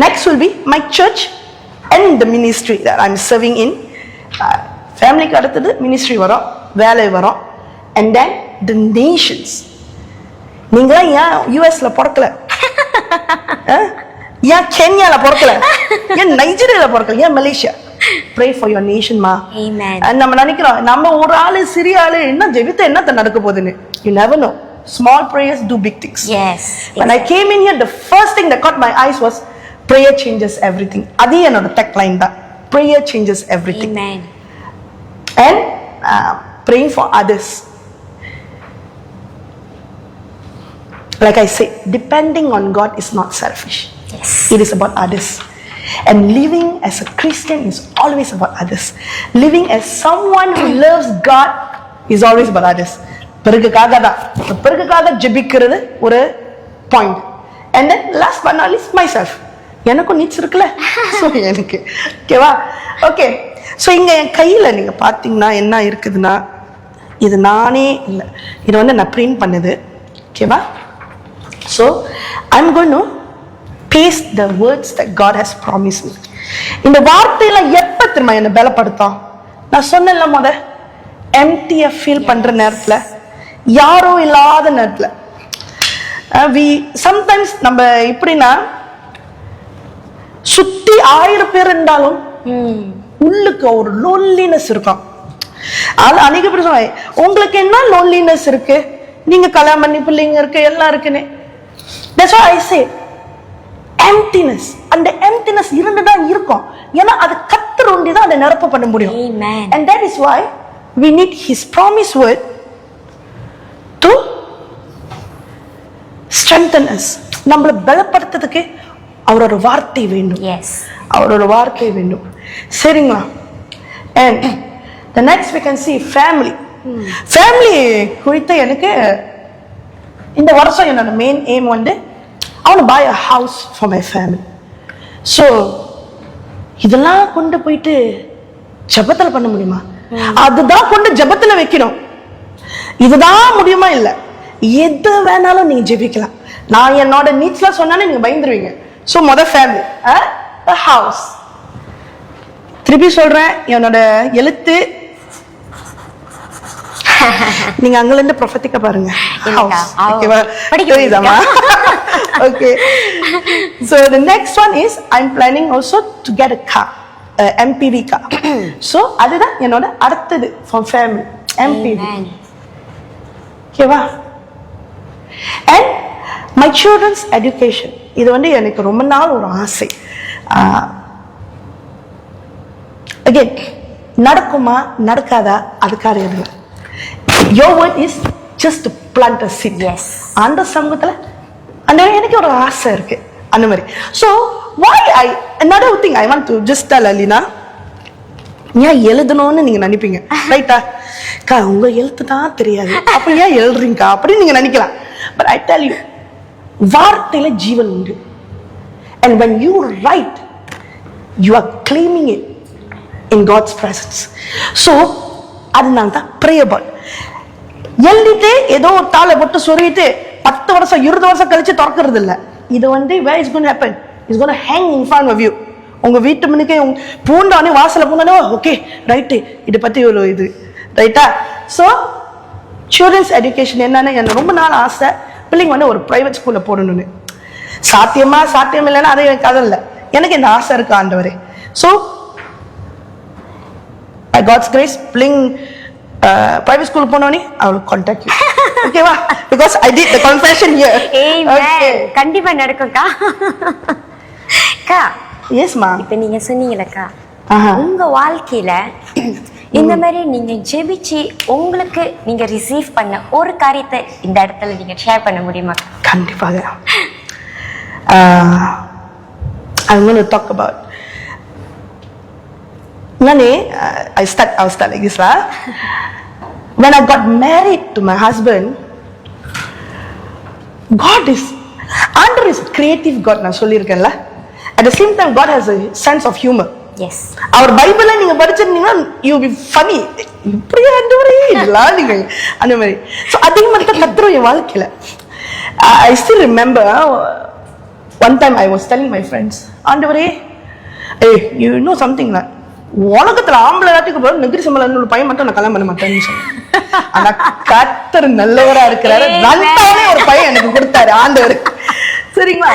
[SPEAKER 3] next will be my church and the ministry that I'm serving in. Family க்கு அடுத்தது ministry வரும், வேலை வரும். And then the nations. நீங்களாம் ஏன் யூஎஸ்ல பிறக்கல, ஏன் கென்யால பிறக்கல, ஏன் நைஜீரியால பிறக்கல, ஏன் Malaysia? Pray for your nation, ma.
[SPEAKER 1] Amen.
[SPEAKER 3] And நம்ம நினைக்கிறோம் நம்ம ஒரு ஆளு சிறிய ஆளு என்ன ஜெபித்த என்னத்த நடக்க போகுதுன்னு. You never know. Small prayers do big things.
[SPEAKER 1] Yes.
[SPEAKER 3] When I came in here, the first thing that caught my eyes was prayer changes everything. அது என்னோட tagline தான். Prayer changes everything.
[SPEAKER 1] Amen.
[SPEAKER 3] And praying for others. Like I say, depending on God is not selfish.
[SPEAKER 1] Yes.
[SPEAKER 3] It is about others. And living as a Christian is always about others. Living as someone who loves God is always about others. பிறகுக்காக ஜெபிக்கிறது ஒரு point. and then last but not least myself. எனக்கும் needs இருக்குல்ல, so எனக்கு ஓகேவா. Okay, so இங்கே என் கையில் நீங்கள் பார்த்தீங்கன்னா என்ன இருக்குதுன்னா, இது நானே இல்லை, இது வந்து நான் பிரிண்ட் பண்ணுது. ஓகேவா. So I'm going to paste the words that God has promise me. இந்த வார்த்தையெல்லாம் எப்போ திரும்ப என்னை பலப்படுத்தும்? நான் சொன்னேன்ல எம்டியை ஃபீல் பண்ணுற நேரத்தில், யாரோ இல்லாத நேரத்தில், சம்டைம்ஸ் நம்ம எப்படின்னா சுத்தி 1000 பேர் இருந்தாலும் உள்ளுக்கு ஒரு லோன்லினஸ் இருக்கும். அது அநேக பேர் சொல்லுவாங்க, உங்களுக்கு என்ன லோன்லினஸ் இருக்கு, நீங்க கல்யாணம் பண்ணி பிள்ளைங்க இருக்கு எல்லாம் இருக்குன்னு. That's why I say emptiness. அந்த emptiness இருந்துதான் இருக்கும். ஏன்னா அது கர்த்தர் ஒண்டிதான் அதை நிரப்ப பண்ண முடியும்.
[SPEAKER 1] Amen.
[SPEAKER 3] And that is why we need his promise word to strengthen us. நம்மளை பலப்படுத்துறதுக்கு அவரோட வார்த்தை வேண்டும்.
[SPEAKER 1] Yes.
[SPEAKER 3] அவரோட வார்த்தை வேண்டும். சரிங்களா. And the next we can see family. Family குறித்து எனக்கு இந்த வருஷம் என்னோட மெயின் எய்ம் வந்து I want to buy a house for my family. So இதெல்லாம் கொண்டு போயிட்டு ஜெபத்துல பண்ண முடியுமா? அதுதான் கொண்டு ஜெபத்துல வைக்கணும். இதுதான் முடியுமா? இல்ல, எது வேணாலும் நீங்க ஜெபிக்கலாம். நான் என்னோட நீட்ஸ்லாம் சொன்னாலே நீங்க பயந்துருவீங்க. So family, house. திருப்பி சொல்றேன், என்னோட எழுத்து நீங்க அங்கல இருந்து ப்ரொஃபெட்டிக்கா பாருங்க. புரியுதாமா? Okay. So the next one is I'm planning also to get a car, MPV car. So அதுதான் என்னோட அடுத்தது for family, MPV. ஓகேவா. And my children's education. இது வந்து எனக்கு ரொம்ப நாள் ஒரு ஆசை. Again, நடக்குமா நடக்காதா அதுக்காக இல்லை. Your word is just to plant a seed.
[SPEAKER 1] Yes.
[SPEAKER 3] அந்த சமூகத்துல அந்த எனக்கு ஒரு ஆசை இருக்கு அந்த மாதிரி. So why another thing I want to just tell Alina, ஏன் எழுதணும்னு நீங்க நினைப்பீங்க, ரைட்டா? அக்கா உங்க எழுத்து தான் தெரியாது, அப்ப ஏன் எழுதுறீங்கக்கா அப்படின்னு நீங்க நினைக்கலாம். But I tell you, வார்த்தையில ஜீவன் உண்டு. And when you write, you are claiming it in God's presence. So அதனால தான் pray about. எழுதிட்டு ஏதோ ஒரு தாளை போட்டு சொல்லிட்டு 10 வருஷம் 20 வருஷம் கழிச்சு திறக்கிறது இல்லை. இது வந்து where is going to happen? It's going to hang in front of you. உங்க வீட்டு முன்னுக்கே பூண்டானே வாசல பூண்டானே ஓகே ரைட்டு இதை பத்தி ஒரு இது ரைட்டா. ஸோ சில்ட்ரன்ஸ் எஜுகேஷன் என்னன்னு எனக்கு ரொம்ப நாள் ஆசை, பிள்ளைங்க வந்து ஒரு பிரைவேட் ஸ்கூல்ல போடணும்னு. சாத்தியம் இல்லைன்னா அது எனக்கு கதை இல்லை, எனக்கு இந்த ஆசை இருக்கு ஆண்டவரே. ஸோ by God's grace பிள்ளைங்க private school போனோனே I will contact you. ஓகேவா? Because I did the confession here.
[SPEAKER 1] Okay. கண்டிப்பா நடக்கும்க்கா. அக்கா,
[SPEAKER 3] எஸ் மா.
[SPEAKER 1] இப்ப நீங்க சொன்னீங்களக்கா, உங்க வாழ்க்கையில இந்த மாதிரி நீங்க ஜெபிச்சு உங்களுக்கு நீங்க ரிசீவ் பண்ண ஒரு காரியத்தை இந்த இடத்துல நீங்க ஷேர் பண்ண முடியுமா?
[SPEAKER 3] கண்டிப்பாக. I'm going to talk about I'll start like this lah. When I got married to my husband, God is creative God, நான் சொல்லியிருக்கேன்ல. At the same time God has a sense of humor.
[SPEAKER 1] Yes.
[SPEAKER 3] அவர் பைபிளை நீங்க படிச்சிருந்தீங்கன்னா you will be funny. இப்படியே ஆண்டவரே இதெல்லாம் நீங்க அந்த மாதிரி. So அதே மாதிரி தான் கர்த்தர் என் வாழ்க்கையில. I still remember one time I was telling my friends, ஆண்டவரே you know something like உலகத்துல ஆம்பளை நாட்டுக்கு போய் நெகிரி சம்பளம் ஒரு பையன் மட்டும் நான் கல்யாணம் பண்ண மாட்டேன்னு சொன்னேன். ஆனா கர்த்தர் நல்லவரா இருக்கிறாரு, நல்லாவே ஒரு பையன் எனக்கு கொடுத்தாரு ஆண்டவர். சரிங்களா?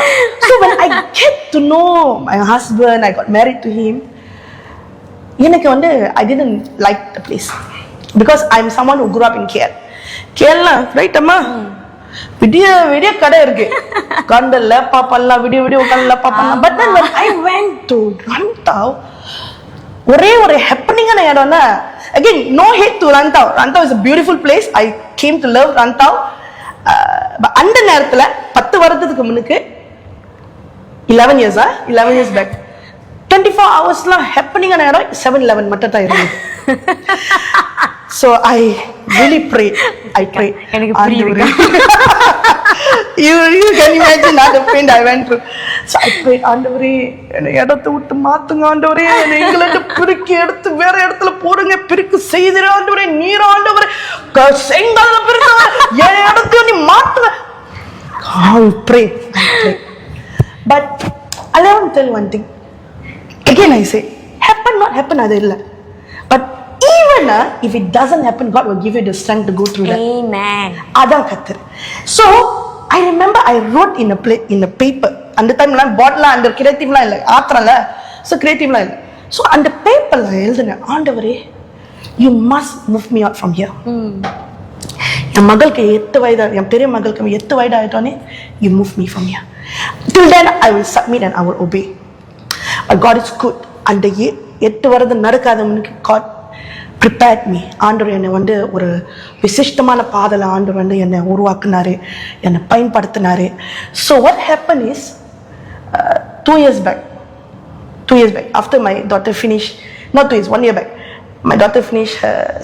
[SPEAKER 3] So when I get to know my husband, I got married to him, எனக்கு வந்து I didn't like the place because I'm someone who grew up in KL. KL right அம்மா விடிய கடை இருக்கு, கண்ட லேப்டாப் எல்லாம் விடிய உட்காந்து லேப்டாப் பண்ணலாம். But then when I went to Rantau, ஒரே ஒரு ஹெப்பனிங்கான இடம்னா, again no hate to Rantau. Rantau is a beautiful place. I came to love Rantau. அந்த நேரத்துல 10 வருடத்துக்கு முன்னுக்கு 11 years back 24 ஹவர்ஸ்லாம் ஹெப்பனிங்கான இடம் 7-11 மட்டும் தான் இருந்தது. So I really pray.
[SPEAKER 1] எனக்கு புரியுது.
[SPEAKER 3] you can imagine the pain I went through. So I prayed, ஆண்டவரே என்னை இடத்தை விட்டு மாத்துங்க ஆண்டவரே, என்னை எங்களை பிரிக்கி எடுத்து வேற இடத்துல போடுங்க, பிரிக்கு செய்திரு ஆண்டவரே, நீர் ஆண்டவரே செங்கல்ல பிரிக்க என் இடத்தையும் நீ மாத்துங்க. I pray. But I want to tell you one thing. Again I say, happen not happen அது இல்ல. But even if it doesn't happen, God will give you the strength to go through that.
[SPEAKER 1] Amen.
[SPEAKER 3] அதான் கத்தர். So I remember I wrote in a paper. அந்த டைம்ல பாட்லாம் அந்த கிரியேட்டிவ்லாம் இல்லை, ஆத்திரம்ல. So கிரியேட்டிவ்லாம் இல்லை. So அந்த பேப்பர்ல எழுதுனேன், ஆண்டவரே you must move me out from here. என் மகளுக்கு 8 வயது, என் பெரிய மகளுக்கு 8 வயது ஆயிட்டோன்னே you move me from here. Till then I will submit and I will obey. But God is good. அந்த 8 வருடம் நடக்காதவனுக்கு God prepared me. ஆண்டவர் என்னை வந்து ஒரு விசிஷ்டமான பாதையில் ஆண்டவர் வந்து என்னை உருவாக்குனாரு, என்னை பயன்படுத்தினாரு. So what happened is 2 years back after my daughter finished, not 2 years, 1 year back, my daughter finished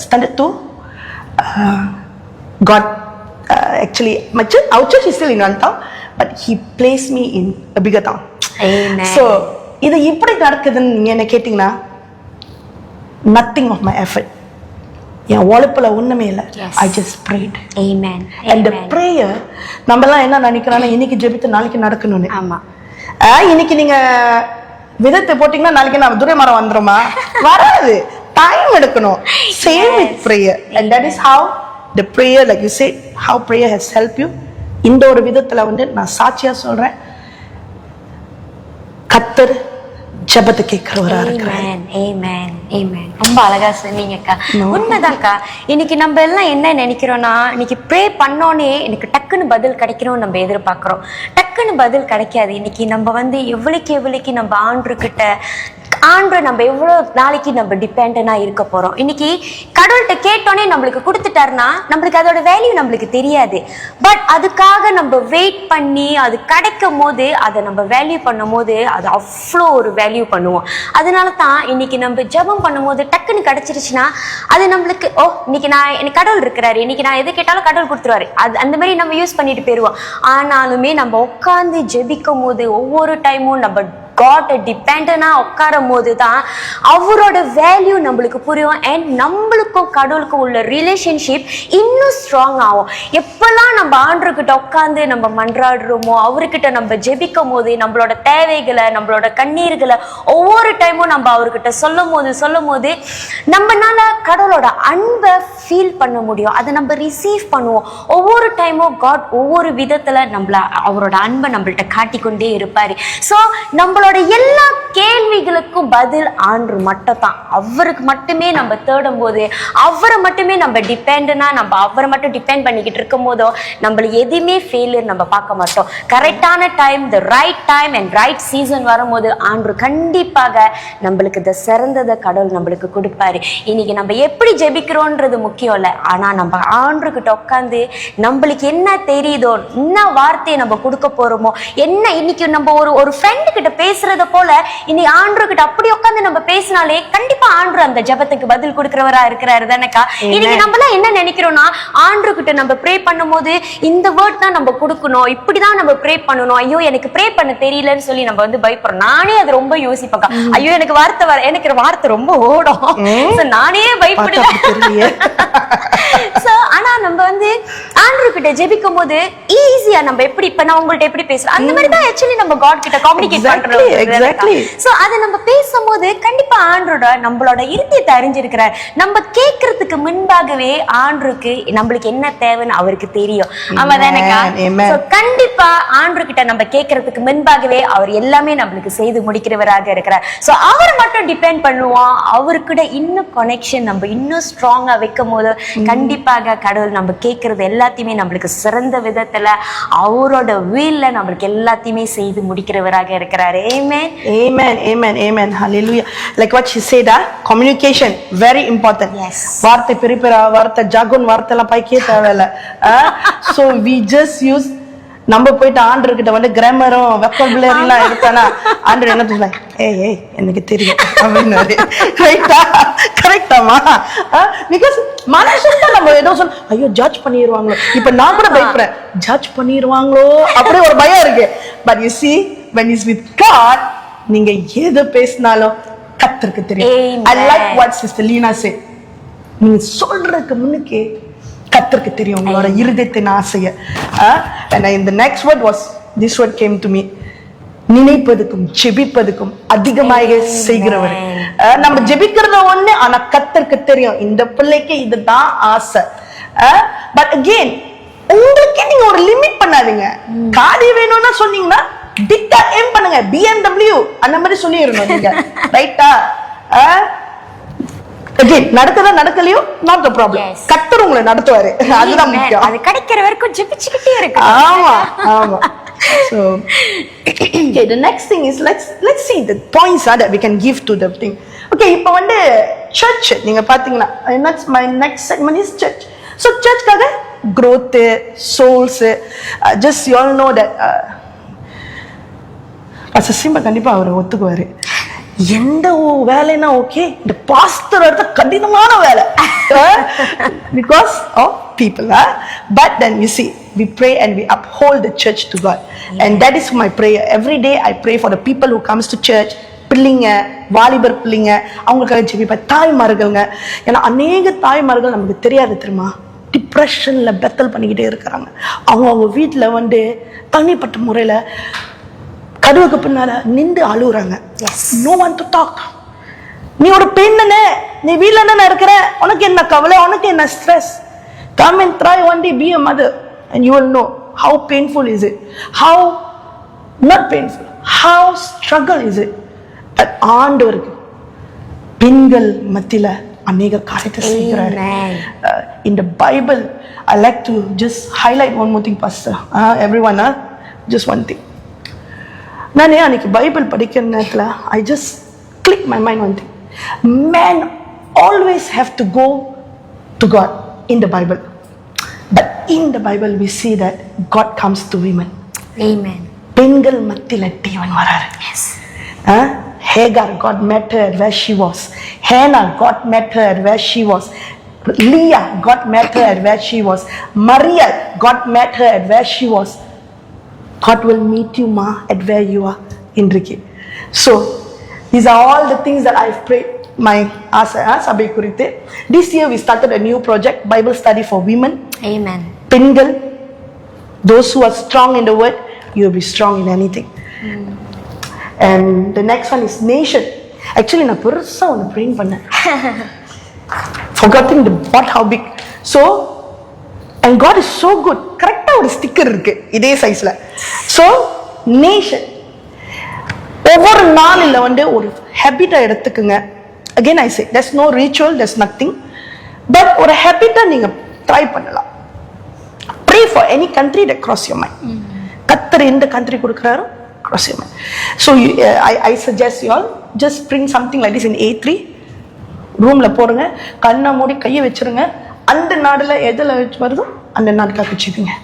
[SPEAKER 3] standard 2. God actually, our church is still in one town, but He placed me in a bigger town.
[SPEAKER 1] Amen.
[SPEAKER 3] So இது எப்படி நடக்குதுன்னு நீங்க என்ன கேட்டீங்கன்னா, nothing of my effort. என் உழைப்புல ஒண்ணுமே இல்லை. I just prayed.
[SPEAKER 1] Amen.
[SPEAKER 3] And the prayer, நம்மலாம் என்ன நினைக்கிறோம்னா இன்னைக்கு ஜெபித்து நாளைக்கு நடக்கணும்னு.
[SPEAKER 1] ஆமா.
[SPEAKER 3] இன்னைக்கு நீங்க விதத்தை போட்டீங்கன்னா நாளைக்கு நான் துரை மரம் வந்துருமா? வராது. டைம் எடுக்கணும். Same with prayer. And that is how the prayer, like you said, how prayer has helped you. இந்த ஒரு விதத்துல வந்து நான் சாட்சியா சொல்றேன், கர்த்தர் ஜெபத்தை கேட்கிறவரா இருக்கிறார்.
[SPEAKER 1] Amen. Amen. ரொம்ப அழகா சொன்னீங்கக்கா. உண்மைதான்க்கா. இன்னைக்கு நம்ம எல்லாம் என்ன நினைக்கிறோம்னா, இன்னைக்கு ப்ரே பண்ணோன்னே எனக்கு டக்குன்னு பதில் கிடைக்கணும்னு நம்ம எதிர்பார்க்கிறோம். டக்குன்னு பதில் கிடைக்காது. இன்னைக்கு நம்ம வந்து எவ்வளவுக்கு நம்ம ஆண்டு நம்ம எவ்வளோ நாளைக்கு நம்ம டிபெண்டனா இருக்க போறோம். இன்னைக்கு கடவுள்கிட்ட கேட்டோன்னே நம்மளுக்கு கொடுத்துட்டாருன்னா நம்மளுக்கு அதோட வேல்யூ நம்மளுக்கு தெரியாது. பட் அதுக்காக நம்ம வெயிட் பண்ணி அது கிடைக்கும் போது அதை நம்ம வேல்யூ பண்ணும் போது அது அவ்வளோ ஒரு வேல்யூ பண்ணுவோம். அதனால தான் இன்னைக்கு நம்ம ஜெபம் பண்ணும்போது டக்குன்னு கிடைச்சிருச்சுன்னா அது நம்மளுக்கு இன்னைக்கு எனக்கு கடவுள் இருக்கிறாரு, இன்னைக்கு நான் எது கேட்டாலும் கடவுள் கொடுத்துருவாரு, அது அந்த மாதிரி நம்ம யூஸ் பண்ணிட்டு போயிடுவோம். ஆனாலுமே நம்ம உட்காந்து ஜெபிக்கும் போது ஒவ்வொரு டைமும் நம்ம God டிபெண்டனா உட்காரும் போது தான் அவரோட வேல்யூ நம்மளுக்கு புரியும். அண்ட் நம்மளுக்கும் கடவுளுக்கும் உள்ள ரிலேஷன்ஷிப் இன்னும் ஸ்ட்ராங் ஆகும். எப்பெல்லாம் நம்ம ஆண்டவர்கிட்ட உட்காந்து நம்ம மன்றாடுறோமோ, அவர்கிட்ட நம்ம ஜெபிக்கும் போது நம்மளோட தேவைகளை, நம்மளோட கண்ணீர்களை ஒவ்வொரு டைமும் நம்ம அவர்கிட்ட சொல்லும் போது நம்மனால கடவுளோட அன்பை ஃபீல் பண்ண முடியும். அதை நம்ம ரிசீவ் பண்ணுவோம். ஒவ்வொரு டைமும் God ஒவ்வொரு விதத்துல அவரோட அன்பை நம்மள்ட்ட காட்டிக்கொண்டே இருப்பாரு. ஸோ நம்மளோட எல்லா கேள்விகளுக்கும் பதில் ஆண்டவர் மட்டும் தான். அவருக்கு மட்டுமே நம்ம தேடும் போது, அவரை மட்டுமே நம்ம டிபெண்டனா அவரை மட்டும் டிபெண்ட் பண்ணிக்கிட்டு இருக்கும் போதோ நம்மளுக்கு எதுவுமே ஃபெயிலியர் நம்ம பார்க்க மாட்டோம். கரெக்டான time, the right time and right season வரும்போது ஆண்டவர் கண்டிப்பாக நம்மளுக்கு இந்த சிறந்ததை கடவுள் நம்மளுக்கு கொடுப்பாரு. இன்னைக்கு நம்ம எப்படி ஜெபிக்கிறோன்றது முக்கியம் இல்லை, ஆனா நம்ம ஆண்டவர்கிட்ட உட்காந்து நம்மளுக்கு என்ன தெரியுதோ, என்ன வார்த்தையை நம்ம கொடுக்க போறோமோ, என்ன இன்னைக்கு நம்ம ஒரு ஃப்ரெண்டு கிட்ட பேசுறத போல இன்னைக்கு ஆண்டவர்கிட்ட அப்படி உட்காந்து நம்ம பேசினாலே கண்டிப்பா ஆண்டவர் அந்த ஜெபத்துக்கு பதில் கொடுக்கிறவரா இருக்கிறாரு தானேக்கா. இன்னைக்கு நம்ம எல்லாம் என்ன நினைக்கிறோம்னா, ஆண்டவர்கிட்ட நம்ம ப்ரே பண்ணும்போது இந்த வேர்ட் தான் நம்ம கொடுக்கணும், இப்படிதான் நம்ம ப்ரே பண்ணணும், ஐயோ எனக்கு ப்ரே பண்ண தெரியலன்னு சொல்லி நம்ம வந்து பயப்படுறோம். நானே அது ரொம்ப யோசிப்பேன், ஐயோ எனக்கு வார்த்தை ரொம்ப ஓடும், நானே பயப்படுவேன். ஆனா நம்ம வந்து ஆண்டவர்கிட்ட ஜெபிக்கும் போது ஈஸியா நம்ம எப்படி இப்ப நான் உங்கள்ட்ட எப்படி பேசுறேன் அந்த மாதிரி தான் ஆக்சுவலி நம்ம God கிட்ட கம்யூனிகேட் பண்றோம். சோ அத நம்ம பேசும்போது கண்டிப்பா ஆண்டவரோட நம்மளோட இருதயத்தை அறிஞ்சிருக்கிறார். நம்ம கேட்கறதுக்கு முன்பாகவே ஆண்டவருக்கு நம்மளுக்கு என்ன தேவைன்னு அவருக்கு தெரியும். ஆமாதானேக்கா? சோ கண்டிப்பா ஆண்டவர்கிட்ட நம்ம கேட்கறதுக்கு முன்பாகவே அவர் எல்லாமே நம்மளுக்கு செய்து முடிக்கிறவராக இருக்கிறார். சோ அவரை மட்டும் டிபெண்ட் பண்ணுவோம். அவர்கிட்ட இன்னும் கனெக்ஷன் நம்ம இன்னும் ஸ்ட்ராங்கா வைக்கும் போது கண்டிப்பாக கடவுள் நம்ம கேட்கறது எல்லாத்தையுமே நம்மளுக்கு சிறந்த விதத்துல அவரோட வீல்ல நம்மளுக்கு எல்லாத்தையுமே செய்து முடிக்கிறவராக இருக்கிறார். Amen.
[SPEAKER 3] Amen. Amen. Amen. Hallelujah. Like what she said, communication very important.
[SPEAKER 1] Yes.
[SPEAKER 3] வார்த்தை பிரிப்பிரா, வார்த்தை ஜாகுன், வார்த்தை எல்லாம் பைக்கே தேவையில்ல. So we just use நம்ம போயிட்டு ஆண்டர்கிட்ட வந்து கிராமரும் வெக்காபுலரி எல்லாம் எடுத்தானா ஆண்டர் என்ன சொல்லுவாங்க, ஏய் எனக்கு தெரியும் அப்படின்னு. கரெக்டாமா? பிகாஸ் மனுஷன் நம்ம ஏதோ சொல்ல, ஐயோ ஜட்ஜ் பண்ணிடுவாங்களோ. இப்ப நான் கூட பயப்படுறேன், ஜட்ஜ் பண்ணிடுவாங்களோ அப்படி ஒரு பயம் இருக்கு. But you see when is with God, நீங்க எது பேசினாலும் கர்த்தருக்கு தெரியும். I like what Sister Lina said. நீங்க சொல்றதுக்கு முன்னுக்கே கர்த்தருக்கு தெரியும் உங்களோட இருதயத்தின் ஆசைய. And in the next word was, this word came to me, நினைப்பதுக்கும் ஜெபிப்பதுக்கும் அதிகமாக செய்கிறவர். நம்ம ஜெபிக்கிறத ஒண்ணு, ஆனா கர்த்தருக்கு தெரியும் இந்த பிள்ளைக்கு இதுதான் ஆசை. பட் அகெயின் உங்களுக்கு நீங்க ஒரு லிமிட் பண்ணாதீங்க. காடி வேணும்னா சொன்னீங்கன்னா டிட்டா ஏம் பண்ணுங்க, BMW அந்த மாதிரி சொல்லிடணும் நீங்க. ரைட்டா? அகெயின் நடக்குதா நடக்கலையோ நாட் தி ப்ராப்ளம், கர்த்தர் உங்களை நடத்துவாரு. அதுதான் முக்கியம்.
[SPEAKER 1] அது கிடைக்கிற வரைக்கும் ஜெபிச்சுக்கிட்டே இருக்கு.
[SPEAKER 3] ஆமா ஆமா. So okay, the next thing is let's see the points that we can give to the thing. Okay, இப்போ வந்து church நீங்க பாத்தீங்கன்னா, my next segment is church. So church காக growth, souls, just you all know that Pastor Simba கண்டிப்பா அவர் ஒத்துக்குவாரு. எந்த வேலைனா okay, இந்த pastor எடுத்த கடினமான வேலை because of people. But then you see, we pray and we uphold the church to God. And that is my prayer. Every day I pray for the people who comes to church. பிள்ளைங்க, வாலிபர் பிள்ளைங்க, அவங்களுக்காக ஜெபிப்பேன். தாய்மார்கள்ங்க, ஏன்னா அநேக தாய்மார்கள் நமக்கு தெரியாது தெரியுமா, டிப்ரெஷன்ல பெத்தல் பண்ணிக்கிட்டே இருக்கிறாங்க. அவங்க வீட்டுல வந்து தனிப்பட்ட முறையில கதவுக்கு பின்னால நின்று அழுகுறாங்க. No one to talk. நீ ஒரு பெண் தானே, நீ வீட்டுல தானே இருக்கிற, உனக்கு என்ன கவலை, உனக்கு என்ன stress? Come and try one day be a mother and you will know how painful is it, how not painful, how struggle is it. But ஆண்டவருக்கு பெண்கள் மத்தியில அநேக காரியத்தை செய்கிறாரு. In the Bible, I like to just highlight one more thing, Pastor. Everyone, just one thing. நானே அன்னைக்கு Bible படிக்கிற நேரத்துல I just click my mind one thing. Men always have to go to God in the Bible. But in the Bible we see that God comes to women.
[SPEAKER 1] Amen.
[SPEAKER 3] பெண்கள் மத்தியில தேவன் வராரு. Yes. Hagar, God met her where she was. Hannah, God met her where she was. Leah, God met her where she was. Maria, God met her where she was. God will meet you, ma, at where you are, Indriki. So these are all the things that I've prayed my Sabai Kurite. This year we started a new project, Bible study for women.
[SPEAKER 1] Amen.
[SPEAKER 3] Pengal, those who are strong in the word, you will be strong in anything. And the next one is nation. Actually na perusa one praying panna. Forgetting the what how big. So and God is so good. கரெக்டா ஒரு sticker இருக்கு இதே சைஸ்ல. So nation, ஒவ்வொரு நாளில வந்து ஒரு ஹேபிட்டா எடுத்துக்குங்க. Again I say there's no ritual, there's nothing, but ஒரு ஹேபிட்டா நீங்க ட்ரை பண்ணலாம். Pray for any country that cross your mind. கர்த்தர் எந்த country கொடுக்கறாரோ cross your mind. So I suggest you all just bring something like this in A3, ரூம்ல போடுங்க, கண்ணை மூடி கையை வச்சிருங்க. அந்த நாடுல எதுல வருதோ அந்த நாட்டுக்காக வச்சுக்கோங்க.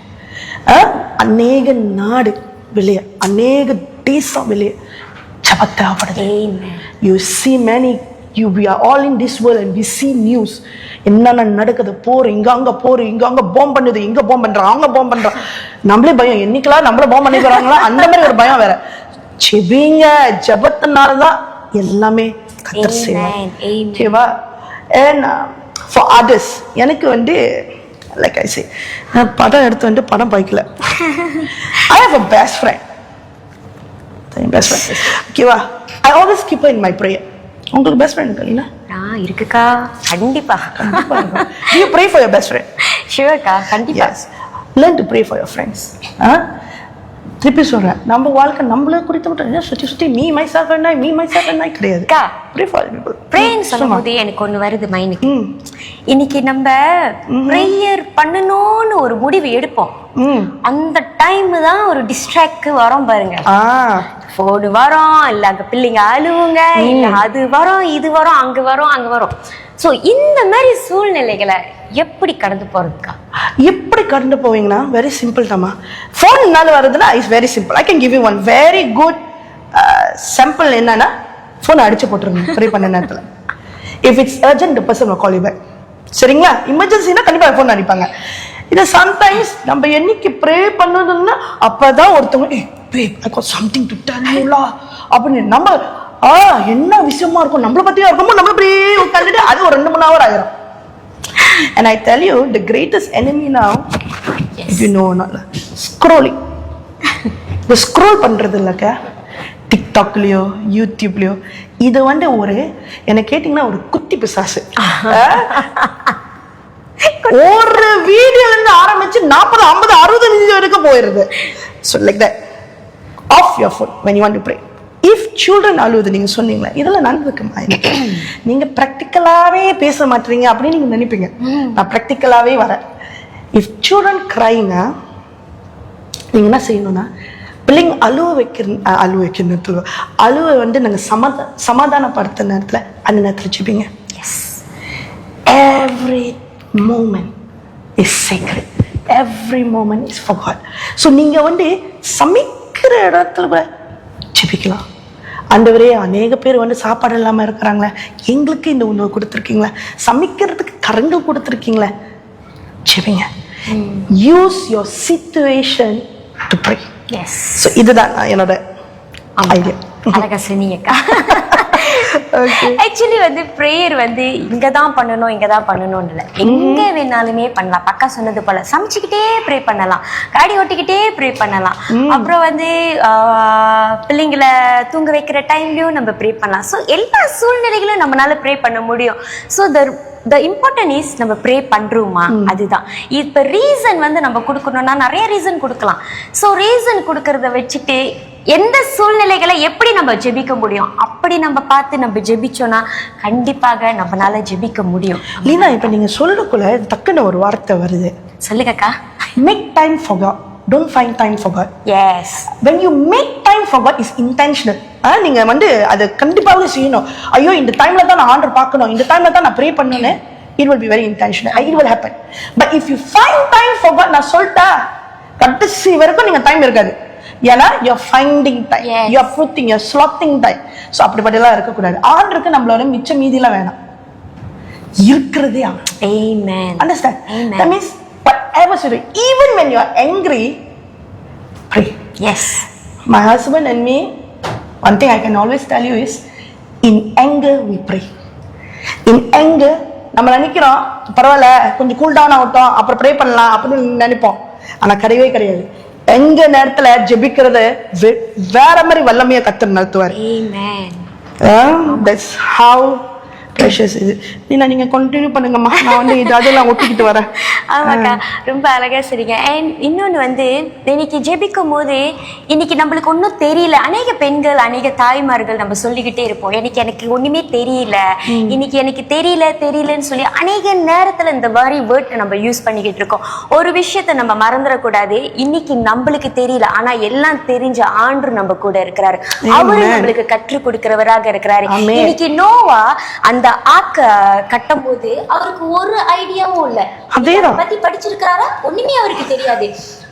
[SPEAKER 3] அநேக நாடு வெளியே, அநேக தேசம் வெளியே ஜெபம் தேவைப்படுது. You see many, we are all in this world and we see news. என்னென்ன நடக்குது, போர் இங்க அங்க, போர் இங்க அங்க, பாம்பு பண்ணுது, இங்க பாம்பு பண்றாங்க, அவங்க பாம்பு பண்றாங்க. நம்மளே பயம், என்னைக்கெல்லாம் நம்மள பாம்பு பண்ணி போறாங்களா அந்த மாதிரி ஒரு பயம் வேற. ஜெபிங்க, ஜெபத்தினாலதான் எல்லாமே கர்த்தர் செய்வார். ஓகேவா? And for others, எனக்கு வந்து like I say, நான் படம் எடுத்து வந்து படம் பாய்க்கல. I have a best friend. ஓகேவா? I always keep her in my prayer. உங்களுக்கு best friend இருக்கீங்களா?
[SPEAKER 1] இருக்குக்கா, கண்டிப்பா.
[SPEAKER 3] Do you pray for your best friend?
[SPEAKER 1] Sure கா, கண்டிப்பா.
[SPEAKER 3] Yes. Learn to pray for your friends. திருப்பி சொல்றேன், நம்ம வாழ்க்கை நம்மள குறித்து மட்டும் சுத்தி சுத்தி me my self and I கிடையாது.
[SPEAKER 1] Pray for people. Praying சொல்லும்போது எனக்கு ஒண்ணு வருது மைண்டுக்கு. இன்னைக்கு நம்ம பிரேயர் பண்ணணும்னு ஒரு முடிவு எடுப்போம். அந்த டைம் தான் ஒரு டிஸ்ட்ராக்ட் வரும் பாருங்க. போன் வரும், இல்ல அங்க பிள்ளைங்க அழுவுங்க, இல்ல அது வரும், இது வரும், அங்க வரும், அங்க வரும். சோ இந்த மாதிரி சூழ்நிலைகளை எப்படி கடந்து போறதுக்கா?
[SPEAKER 3] எப்படி கடந்து போவீங்கன்னா வெரி சிம்பிள் தாமா. போன்னால வருதுன்னா is very simple. I can give you one very good sample. என்னன்னா, போன் அடிச்சு போட்டுருங்க ப்ரே பண்ண நேரத்துல. If it's urgent, the person will call you back. சரிங்களா? எமர்ஜென்சினா கண்டிப்பா ஃபோன் அடிப்பாங்க. இது சம்டைம்ஸ் நம்ம என்னைக்கு ப்ரே பண்ணணும்னா அப்பதான் ஒருத்தவங்க babe, I got something to tell you la அப்படின்னு நம்ம என்ன விஷயமா இருக்கும் நம்மள பத்தியா இருக்குமோ நம்ம அப்படியே உட்கார்ந்துட்டு அது ஒரு 2-3 hour ஆயிரும். And I tell you, the greatest enemy now, if you know or not, scrolling. The scroll பண்றது இல்லக்க, டிக்டாக்லயோ யூடியூப்லயோ இது வந்து ஒரு என்ன கேட்டீங்கன்னா ஒரு குட்டி பிசாசு. ஒரு வீடியோல இருந்து ஆரம்பிச்சு 40, 50, 60 நிமிஷம் வரைக்கும் போயிருது. So like that, off your phone when you want to pray. If children அழுவுது, நீங்க சொன்னீங்களா இதெல்லாம் நடந்துக்குமா? நீங்க பிராக்டிக்கலாவே பேச மாட்டீங்க அப்படின்னு நீங்க நினைப்பீங்க. நான் பிராக்டிக்கலாவே வரேன். If children crying, நீங்க என்ன செய்யணும்னா பிள்ளைங்க அழுவ வைக்கணும். அழுவ வந்து நாங்க சமாதானப்படுத்த நேரத்துல அந்த நேரத்துல ஜெபிங்க. Every moment is sacred. Every moment is for God. So நீங்க வந்து சமைக்கிற இடத்துல கூட ஜெபிக்கலாம். ஆண்டவரே, அநேக பேர் வந்து சாப்பாடு இல்லாம இருக்கிறாங்களே, எங்களுக்கு இந்த உணவு கொடுத்துருக்கீங்களா, சமைக்கிறதுக்கு கரங்கள் கொடுத்துருக்கீங்களா, ஜெபிங்க. Use your situation to pray.
[SPEAKER 1] Yes.
[SPEAKER 3] So இதுதான் என்னோட ஐடியா.
[SPEAKER 1] அழகா சொன்னீங்கக்கா. ஆக்சுவலி வந்து ப்ரேயர் வந்து இங்கதான் பண்ணணும் இல்லை, எங்க வேணாலுமே பண்ணலாம். பக்கா சொன்னது போல சமைச்சுக்கிட்டே ப்ரே பண்ணலாம், காடி ஓட்டிக்கிட்டே ப்ரே பண்ணலாம், அப்புறம் வந்து பிள்ளைங்களை தூங்க வைக்கிற டைம்லயும் நம்ம ப்ரே பண்ணலாம். ஸோ எல்லா சூழ்நிலைகளும் நம்மளால ப்ரே பண்ண முடியும். ஸோ the important is நம்ம ப்ரே பண்றோமா, அதுதான். இப்ப ரீசன் வந்து நம்ம கொடுக்கணும்னா நிறைய ரீசன் கொடுக்கலாம். ஸோ ரீசன் கொடுக்கறத வச்சுட்டு எந்த சூழ்நிலைகளை எப்படி நம்ம ஜெபிக்க முடியும் அப்படி நம்ம பார்த்து நம்ம ஜெபிச்சோம்னா கண்டிப்பாக நம்மளால ஜெபிக்க முடியும்.
[SPEAKER 3] லீனா, இப்ப நீங்க சொல்லக்குள்ள டக்குன்னு ஒரு வார்த்தை வருது.
[SPEAKER 1] சொல்லுங்கக்கா.
[SPEAKER 3] Make time for God. Don't find time for God.
[SPEAKER 1] Yes.
[SPEAKER 3] When you make time for God is intentional. நீங்க வந்து அதை கண்டிப்பாக செய்யணும். ஐயோ, இந்த டைம்ல தான் நான் ஆண்டர் பார்க்கணும், இந்த டைம்ல தான் நான் ப்ரே பண்ணணும். It will be very intentional. It will happen. But if you find time for God, நான் சொல்லிட்டா கடைசி வரைக்கும் நீங்க டைம் இருக்காது. ஏன்னா you're finding time.
[SPEAKER 1] Yes.
[SPEAKER 3] You're putting, you're slotting time. So அப்படிப்பட்டெல்லாம் இருக்கக்கூடாது. ஆண்டருக்கு நம்மளோட மிச்ச மீதிலாம் வேணாம், இருக்கிறதே அவன்.
[SPEAKER 1] Amen.
[SPEAKER 3] Understand?
[SPEAKER 1] Amen.
[SPEAKER 3] That means whatever you do, even when you are angry, pray.
[SPEAKER 1] Yes.
[SPEAKER 3] My husband and me, one thing I can always tell you is, in anger we pray. In anger, நம்ம நினைக்கிறோம் பரவாயில்ல கொஞ்சம் cool down ஆகட்டும் அப்புறம் pray பண்ணலாம் அப்படின்னு நினைப்போம். ஆனா கிடையவே கிடையாது. எங்க நேரத்துல ஜெபிக்கிறது வேற மாதிரி வல்லமையா கர்த்தர் நடத்துவார்.
[SPEAKER 1] Amen.
[SPEAKER 3] That's how precious இது. நீங்க கண்டினியூ பண்ணுங்கம்மா, நான் வந்து அதெல்லாம் ஒட்டிக்கிட்டு வரேன்.
[SPEAKER 1] ஆமாக்கா, ரொம்ப அழகா சரிங்க. அண்ட் இன்னொன்று வந்து இன்னைக்கு ஜெபிக்கும் போது இன்னைக்கு நம்மளுக்கு ஒன்றும் தெரியல. அநேக பெண்கள், அநேக தாய்மார்கள் நம்ம சொல்லிக்கிட்டே இருப்போம், எனக்கு ஒண்ணுமே தெரியல, இன்னைக்கு எனக்கு தெரியலன்னு சொல்லி அநேக நேரத்துல இந்த மாதிரி வேர்ட் நம்ம யூஸ் பண்ணிக்கிட்டு இருக்கோம். ஒரு விஷயத்த நம்ம மறந்துடக்கூடாது. இன்னைக்கு நம்மளுக்கு தெரியல, ஆனா எல்லாம் தெரிஞ்ச ஆண்டு நம்ம கூட இருக்கிறாரு. அவரு நம்மளுக்கு கற்றுக் கொடுக்கிறவராக இருக்கிறாரு. இன்னைக்கு நோவா அந்த ஆக்க கட்டும் போது அவருக்கு ஒரு ஐடியாவும் இல்ல, பத்தி படிச்சிருக்காரா ஒண்ணுமே அவருக்கு தெரியாது.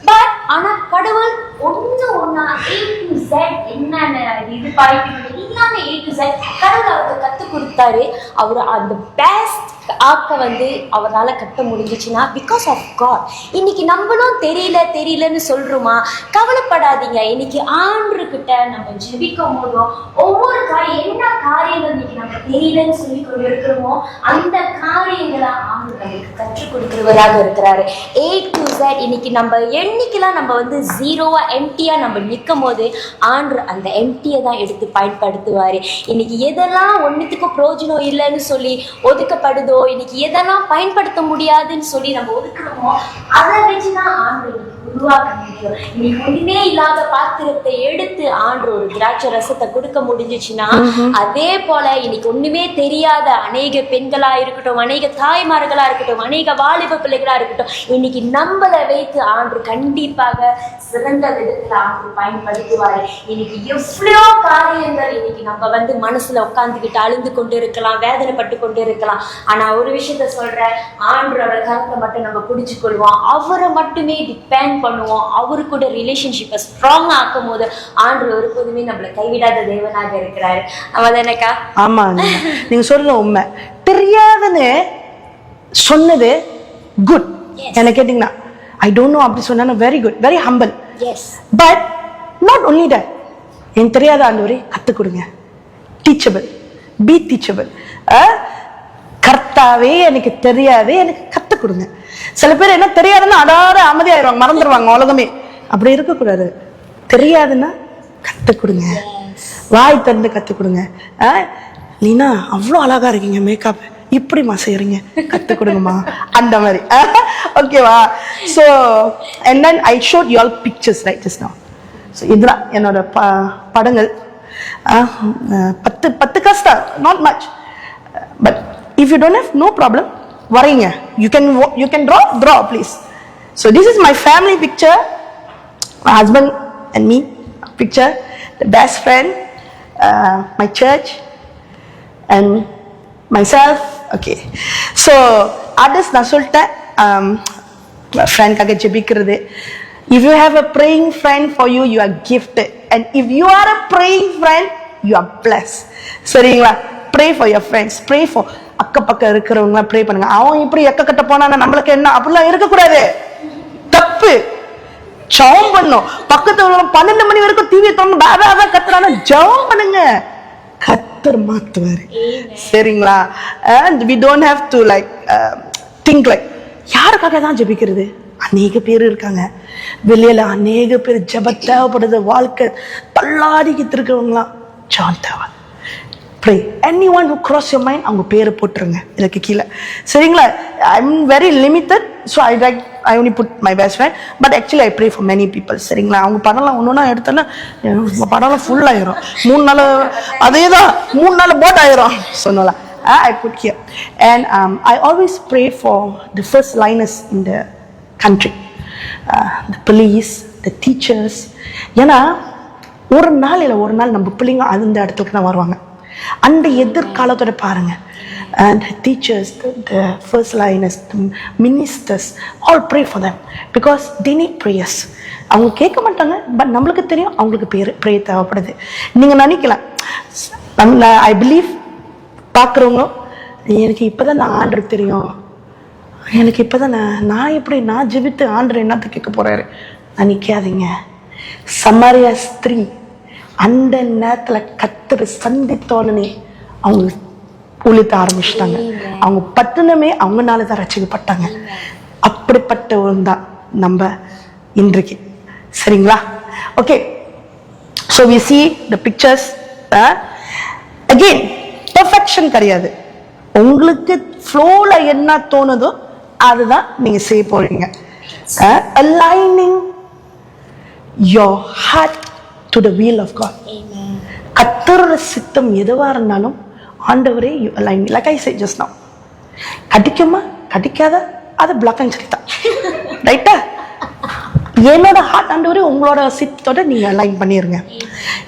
[SPEAKER 1] பட் ஆனா கடவுள் ஒன்னா A to Z என்னென்ன இது பாய்ட்டு எல்லாமே A to Z கடவுள் அவருக்கு கத்து கொடுத்தாரு. அவரு அந்த பெஸ்ட் ஆக்க வந்து அவரால் கட்ட முடிஞ்சிச்சுன்னா பிகாஸ் ஆஃப் காட். இன்னைக்கு நம்மளும் தெரியலன்னு சொல்றோமா? கவலைப்படாதீங்க. இன்னைக்கு ஆண்டவர்கிட்ட நம்ம ஜெபிக்கும் போதும் ஒவ்வொரு என்ன காரியங்கள் இன்னைக்கு நம்ம தெரியலன்னு சொல்லி கொண்டு இருக்கிறோமோ அந்த காரியங்களை ஆண்டவர் நமக்கு கற்றுக் கொடுக்கிறவராக இருக்கிறாரு. A to Z இன்னைக்கு நம்ம என்னைக்கெல்லாம் நம்ம வந்து ஜீரோவா எம்டியா நம்ம நிற்கும் போது ஆண்டவர் அந்த எம்டியை தான் எடுத்து பயன்படுத்துவாரு. இன்னைக்கு எதெல்லாம் ஒன்னுத்துக்கும் பிரயோஜனம் இல்லைன்னு சொல்லி ஒதுக்கப்படுதோ, இன்னைக்கு எதெல்லாம் பயன்படுத்த முடியாதுன்னு சொல்லி நம்ம ஒதுக்கணுமோ அதை வச்சுதான் ஆண்டவர் உருவாக்க முடியும். இன்னைக்கு ஒண்ணுமே இல்லாத பாத்திரத்தை எடுத்து ஆண்டவர் ஒரு திராட்சை ரசத்தை கொடுக்க முடிஞ்சிச்சுன்னா, அதே போல இன்னைக்கு ஒண்ணுமே தெரியாத அநேக பெண்களா இருக்கட்டும், அநேக தாய்மார்களா இருக்கட்டும், அநேக வாலிப பிள்ளைகளா இருக்கட்டும், இன்னைக்கு நம்மளை வைத்து ஆண்டவர் கண்டிப்பாக சிறந்த விதத்துல ஆண்டவர் பயன்படுத்துவாரு. இன்னைக்கு எவ்வளோ காரியங்கள் இன்னைக்கு நம்ம வந்து மனசுல உட்கார்ந்துகிட்டு அழுந்து கொண்டு இருக்கலாம், வேதனைப்பட்டு கொண்டு இருக்கலாம். ஆனா ஒரு விஷயத்த சொல்ற, ஆண்டவரோட கருத்தை மட்டும் நம்ம புடிச்சு கொள்வோம், அவரை மட்டுமே டிபெண்ட் பண்ணுவோம், அவரு கூட ரிலேஷன்ஷிப்பை ஸ்ட்ராங் ஆக்கும் போது ஆண்டவர் ஒருபோதுமே நம்மளை கைவிடாத தேவனாக இருக்கிறாரு. அவதானக்கா?
[SPEAKER 3] ஆமா, நீங்க சொல்றது உண்மை. தெரியாதுன்னு சொன்னது குட். என்ன கேட்டீங்கன்னா ஐ டோன்ட் நோ அப்படி சொன்னா very good, very humble. But not only that, எனக்கு தெரியாத ஆண்டவரே கத்துக் கொடுங்க. Teachable, be teachable. கர்த்தாவே எனக்கு தெரியாது, எனக்கு கத்துக் கொடுங்க. சில பேர் என்ன தெரியாதுன்னா அடாத அமைதியாயிருவாங்க, மறந்துடுவாங்க உலகமே. அப்படி இருக்கக்கூடாது. தெரியாதுன்னா கத்துக் கொடுங்க, வாய் திறந்து கத்துக் கொடுங்க. நீனா அவ்வளோ அழகா இருக்கீங்க, மேக்கப் இப்படிமா செய்யறீங்க, கத்துக் கொடுங்கம்மா, அந்த மாதிரி. ஓகேவா? So and then I showed you all pictures right just now. So இதுதான் என்னோட படங்கள். 10 கஷ்டம், not much. But if you don't have no problem, வரைங்க. You can draw please. So this is my family picture, my husband and me picture, the best friend, my church and myself. Okay, so others நான் சொல்லிட்டேன். ஃப்ரெண்ட்காக ஜெபிக்கிறது. If you have a praying friend for you, you are gifted. And if you are a praying friend, you are blessed. சரிங்களா? Pray for your friends. Pray for அக்கப்பக்கம் இருக்கிறவங்கள pray பண்ணுங்க. அவன் இப்படி எக்கக்கட்ட போனா நம்மளுக்கு என்ன, அப்படிலாம் இருக்கக்கூடாது. தப்பு. ஜெபம் பண்ணும். பக்கத்துல 12 மணி வரைக்கும் டிவி தோணும் பாபா கத்துறானா, ஜெபம் பண்ணுங்க, கத்தர் மாத்துவாரு. சரிங்களா? And we don't have to like think like யாருக்காக தான் ஜெபிக்கிறது. அநேக பேர் இருக்காங்க வெளியில, அநேக பேர் ஜெப தேவைப்படுது. வாழ்க்கை தள்ளாடிக்கிட்டு இருக்கிறவங்களாம் ஜெபம் தேவை. Pray. Anyone who cross your mind, அவங்க பேரை போட்டுருங்க இதுக்கு கீழே. சரிங்களா? I'm very limited, so I only put my best friend, but actually I pray for many people. சரிங்களா? அவங்க படம்லாம் ஒன்னொன்னா எடுத்தோன்னா படம்லாம் ஃபுல் ஆயிரும். 3 நாள் அதேதான், 3 நாள் போட் ஆயிரும். சொன்னல I put here. And I always pray for the first liners in the country, the police, the teachers. ஏன்னா ஒரு நாள் நம்ம பிள்ளைங்க அந்த இடத்துக்கு தான் வருவாங்க. அந்த எதிர்காலத்தோட பாருங்க. And the teachers, the first liners, the ministers, all pray for them because they need prayers. அவங்க கேட்க மாட்டாங்க, பட் நம்மளுக்கு தெரியும் அவங்களுக்கு ப்ரே தேவைப்படுது. நீங்க நினைக்கலாம், I believe பார்க்குறவங்க எனக்கு இப்போதான் நான் ஆண்டர் தெரியும், எனக்கு இப்போதான் நான் எப்படி நான் ஜெபித்து ஆண்டர் என்னத்தை கேட்க போறாரு நினைக்காதீங்க. சமாரியா ஸ்திரீ அந்த நேரத்துல கத்தர் சந்தித்தோடனே அவங்க ஊழியத்தை ஆரம்பிச்சிட்டாங்க. அவங்க பட்டணமே அவங்கனால தான் ரசிக்கப்பட்டாங்க. அப்படிப்பட்டவங்க தான் நம்ம இன்றைக்கு. சரிங்களா? Okay, so we see the pictures. Again, perfection கிடையாது. உங்களுக்கு ஃப்ளோல என்ன தோணுதோ அதுதான் நீங்க செய்ய போறீங்க. Aligning your heart to the will of God. Amen. கர்த்தரோட சித்தம் எதுவா இருந்தாலும் ஆண்டவரே you align. Like I said just now, கடிக்குமா கடிக்காத அது பிளாக் அண்ட் சரிதான், ரைட்டா? என்னோட ஹார்ட் ஆண்டவரே உங்களோட சித்தத்தோட நீங்க அலைன் பண்ணிருங்க.